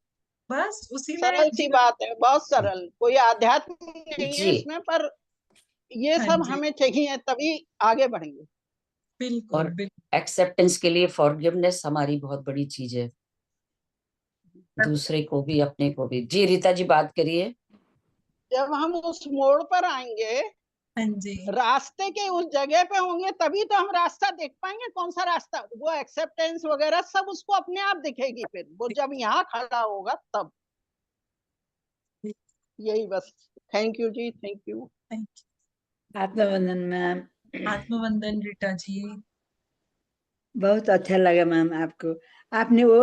बस उसी में सरल सी जीवन। बात है, बहुत सरल, कोई आध्यात्म नहीं है जी इसमें, पर ये हाँ सब जी हमें चाहिए तभी आगे बढ़ेंगे। बिल्कुल और बिल्कुल। एक्सेप्टेंस के लिए फॉरगिवनेस हमारी बहुत बड़ी चीज है, दूसरे को भी अपने को भी। जी रीता जी बात करिए। जब हम उस मोड़ पर आएंगे, हाँ जी रास्ते के उस जगह पे होंगे, तभी तो हम रास्ता देख पाएंगे, कौन सा रास्ता। वो एक्सेप्टेंस वगैरह सब उसको अपने आप दिखेगी, फिर वो जब यहाँ खड़ा होगा तब। यही बस। Thank you ji, thank you. Thank आत्मवंदन मैम। यू। आत्मवंदन रीटा जी। बहुत अच्छा लगा मैम आपको। आपने वो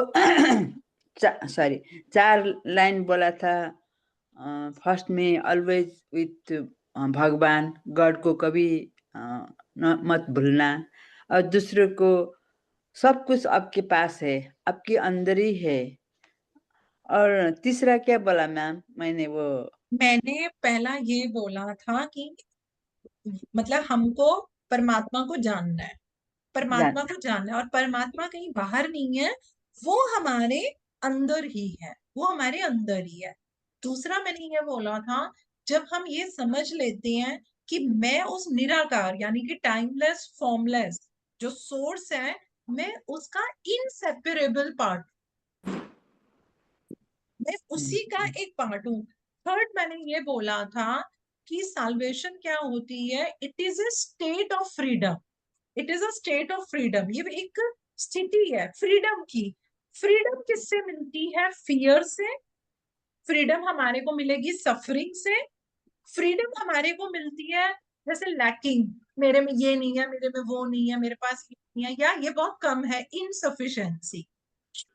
सॉरी 4 लाइन बोला था। फर्स्ट में ऑलवेज विथ भगवान, गॉड को कभी मत भूलना, और दूसरों को सब कुछ आपके पास है, आपके अंदर ही है। और तीसरा क्या बोला मैम? मैंने पहला ये बोला था कि मतलब हमको परमात्मा को जानना है, परमात्मा को जानना है, और परमात्मा कहीं बाहर नहीं है, वो हमारे अंदर ही है, वो हमारे अंदर ही है। दूसरा मैंने ये बोला था, जब हम ये समझ लेते हैं कि मैं उस निराकार यानी कि टाइमलेस फॉर्मलेस जो सोर्स है, मैं उसका इनसेपरेबल पार्ट, मैं उसी का एक पार्ट हूँ। थर्ड मैंने ये बोला था कि साल्वेशन क्या होती है, it is a state of freedom, it is a state of freedom. ये एक स्थिति है फ्रीडम की। फ्रीडम किससे मिलती है? फियर से। फ्रीडम हमारे को मिलेगी सफरिंग से। फ्रीडम हमारे को मिलती है जैसे लैकिंग, मेरे में ये नहीं है, मेरे में वो नहीं है, मेरे पास ये नहीं है, या ये बहुत कम है, इनसफिशिएंसी।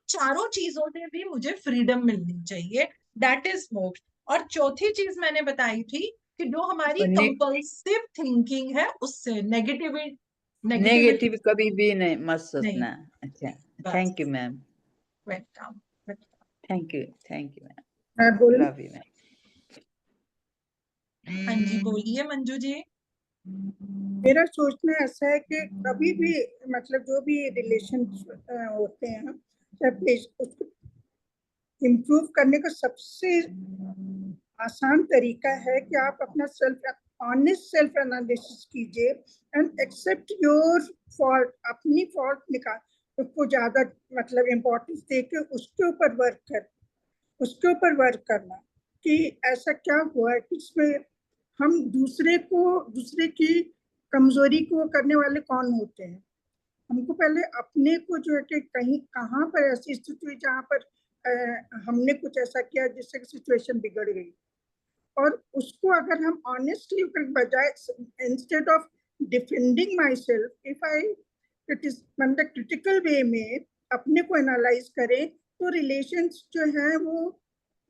चारों चीजों से भी मुझे फ्रीडम मिलनी चाहिए, दैट इज मोक्ष। और चौथी चीज मैंने बताई थी कि जो हमारी कंपल्सिव थिंकिंग है उससे नेगेटिव कभी भी नहीं मत सोचना। अच्छा, बस। Thank you ma'am, welcome. Thank you ma'am, मैं बोलूं? Love you ma'am. हाँ जी बोलिए मंजू जी। मेरा सोचना ऐसा है कि कभी भी मतलब जो भी रिलेशन होते हैं, चाहे उसको इम्प्रूव करने का सबसे आसान तरीका है कि आप अपना ऑनेस्ट सेल्फ एनालिसिस कीजिए एंड एक्सेप्ट योर फॉल्ट। अपनी फॉल्ट निकाल, उसको ज्यादा मतलब इम्पोर्टेंस देके उसके ऊपर वर्क करना कि ऐसा क्या हुआ है कि इसमें हम दूसरे की कमजोरी को करने वाले कौन होते हैं। हमको पहले अपने को जो है कि कहीं कहाँ पर ऐसी स्थिति हुई जहाँ पर हमने कुछ ऐसा किया जिससे सिचुएशन बिगड़ गई, और उसको अगर हम ऑनेस्टली बजाय instead of defending my self, if I मतलब क्रिटिकल वे में अपने को एनालाइज करें, तो रिलेशंस जो है वो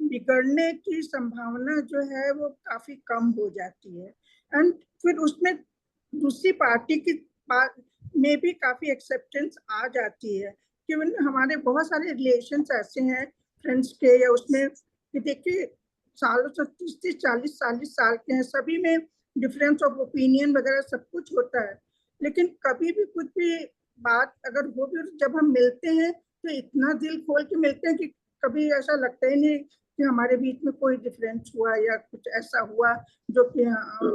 बिगड़ने की संभावना जो है वो काफी कम हो जाती है। एंड फिर उसमें दूसरी पार्टी की में भी काफी एक्सेप्टेंस आ जाती है कि हमारे बहुत सारे रिलेशंस ऐसे हैं फ्रेंड्स के या उसमें कि देखिए सालों से 30-40 साल के हैं, सभी में डिफरेंस ऑफ ओपिनियन वगैरह सब कुछ होता है, लेकिन कभी भी कुछ भी बात अगर हो भी, जब हम मिलते हैं तो इतना दिल खोल के मिलते हैं कि कभी ऐसा लगता ही नहीं कि हमारे बीच में कोई डिफरेंस हुआ या कुछ ऐसा हुआ जो कि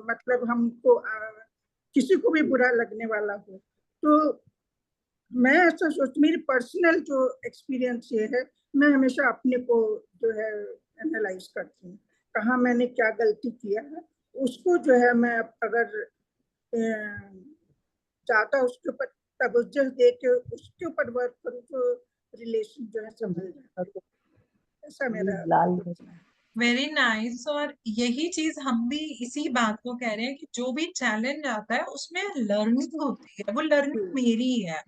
मतलब हमको किसी को भी बुरा लगने वाला हो। तो मैं ऐसा मेरी पर्सनल जो एक्सपीरियंस ये है, मैं हमेशा अपने को जो है एनालाइज करती हूँ, कहाँ मैंने क्या गलती किया है, उसको जो है मैं अगर चाहता उसके ऊपर तवज्जो दे के उसके ऊपर वर्क करूँ तो रिलेशन जो है संभल जाता है। ऐसा मेरा वेरी नाइस। और यही चीज हम भी इसी बात को कह रहे हैं कि जो भी चैलेंज आता है उसमें लर्निंग होती है, वो लर्निंग मेरी है।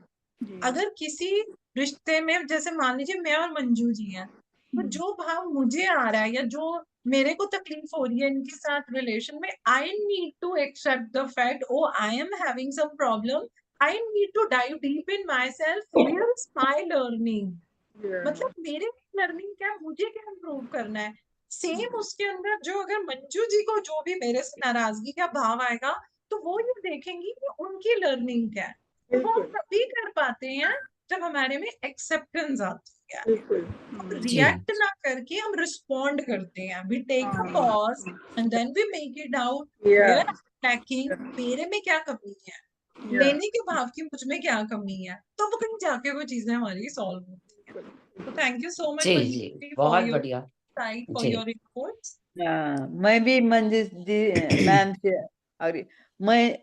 अगर किसी रिश्ते में जैसे मान लीजिए मैं और मंजू जी हैं, तो जो भाव मुझे आ रहा है या जो मेरे को तकलीफ हो रही है इनके साथ रिलेशन में, I need to accept the fact, oh I am having some problem, I need to dive deep in myself, where is my learning, मतलब मेरे लर्निंग क्या, मुझे क्या इम्प्रूव करना है। सेम उसके अंदर जो अगर मंजू जी को जो भी मेरे से नाराजगी का भाव आएगा, तो वो ये देखेंगी कि उनकी लर्निंग क्या है। तो वो हम तभी कर पाते हैं जब हमारे में एक्सेप्टेंस आती है, रिएक्ट ना करके हम रिस्पॉन्ड करते हैं, we take a pause and then we make it out where lacking, मेरे में क्या कमी है, लेने के भाव की मुझ में क्या कमी है, तो वो कहीं जाके वो चीजें हमारी सॉल्व होती है। तो thank you so much ji Manju ji, ji for बहुत योर बढ़िया site, for ji. Your reports. मैं भी मंजू जी मैम से, और मैं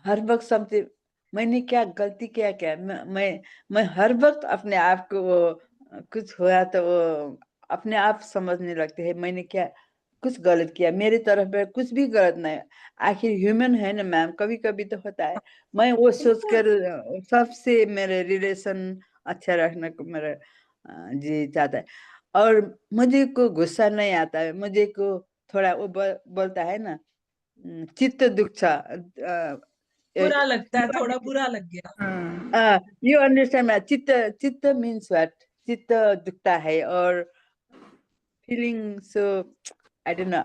हर वक्त समझे मैंने क्या गलती क्या मैं हर वक्त अपने आप को कुछ हुआ तो वो अपने आप समझने लगते हैं मैंने क्या कुछ गलत किया, मेरे तरफ में कुछ भी गलत नहीं, आखिर ह्यूमन है ना मैम, कभी कभी तो होता है। मैं वो सोचकर सबसे मेरे रिलेशन अच्छा रखने को मेरा जी चाहता है। और मुझे को गुस्सा नहीं आता है, मुझे को थोड़ा वो बोलता है ना चित्त दुख बुरा लगता है, थोड़ा बुरा लग गया। you understand that chitta means what? Chitta दुखता है और feeling, so I don't know.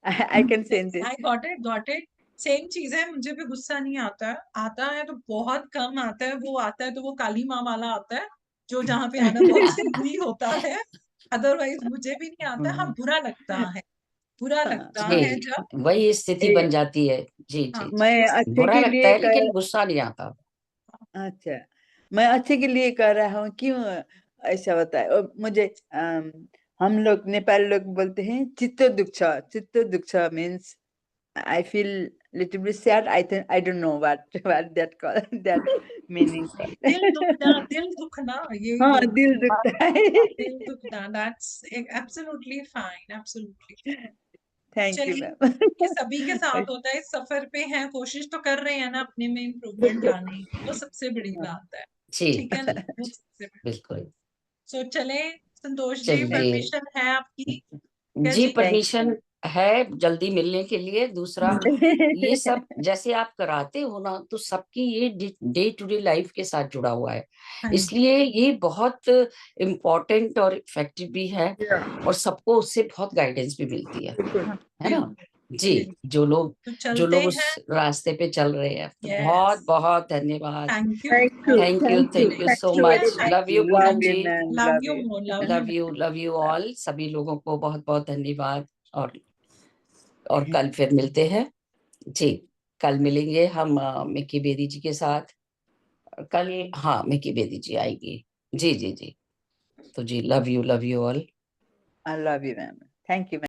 I can sense it. I got it. Same चीज है, मुझे भी गुस्सा नहीं आता है, आता है तो बहुत कम आता है, वो आता है तो वो काली माँ वाला आता है, जो जहाँ पे आना बहुत जरूरी होता है, अदरवाइज मुझे भी नहीं आता है। हाँ, बुरा लगता है, बुरा लगता है जी, जब वही स्थिति बन जाती है। जी जी जी। मैं अच्छे बुरा के लगता लिए है लेकिन गुस्सा नहीं आता। अच्छा, मैं अच्छे के लिए कर रहा हूँ, क्यों ऐसा होता है? और मुझे हम लोग नेपाली लोग बोलते हैं चित्त दुख means I feel little bit sad. I don't know what that call that meaning. दिल दुखना, यही हाँ, बोल, दिल दुखता है। दिल दुखना, that's absolutely fine, absolutely। Thank you चलिए, मैम। ये सभी के साथ होता है, इस सफर पे हैं, कोशिश तो कर रहे हैं ना अपने में इम्प्रूवमेंट लाने की, वो सबसे बड़ी बात है, जी ठीक है ना, वो सबसे बड़ी। बिल्कुल। सो चले संतोष जी, चलिए परमिशन है आपकी क्या जी, जी? परमिशन है जल्दी मिलने के लिए। दूसरा, ये सब जैसे आप कराते हो ना, तो सबकी ये डे टू डे लाइफ के साथ जुड़ा हुआ है, हाँ जी, इसलिए ये बहुत इम्पोर्टेंट और इफेक्टिव भी है, और सबको उससे बहुत गाइडेंस भी मिलती है ना जी। बिल्कुल। जो लोग तो जो चलते लोग उस हैं, रास्ते पे चल रहे हैं, तो Yes. बहुत बहुत धन्यवाद। Thank you, thank you so much. Love you Poonam ji. Love you more, love you all. सभी लोगों को बहुत बहुत धन्यवाद, और कल फिर मिलते हैं जी। कल मिलेंगे हम मिकी बेदी जी के साथ। कल, हाँ, मिकी बेदी जी आएगी। जी जी जी। तो जी, love you all. I love you, ma'am. Thank you, ma'am.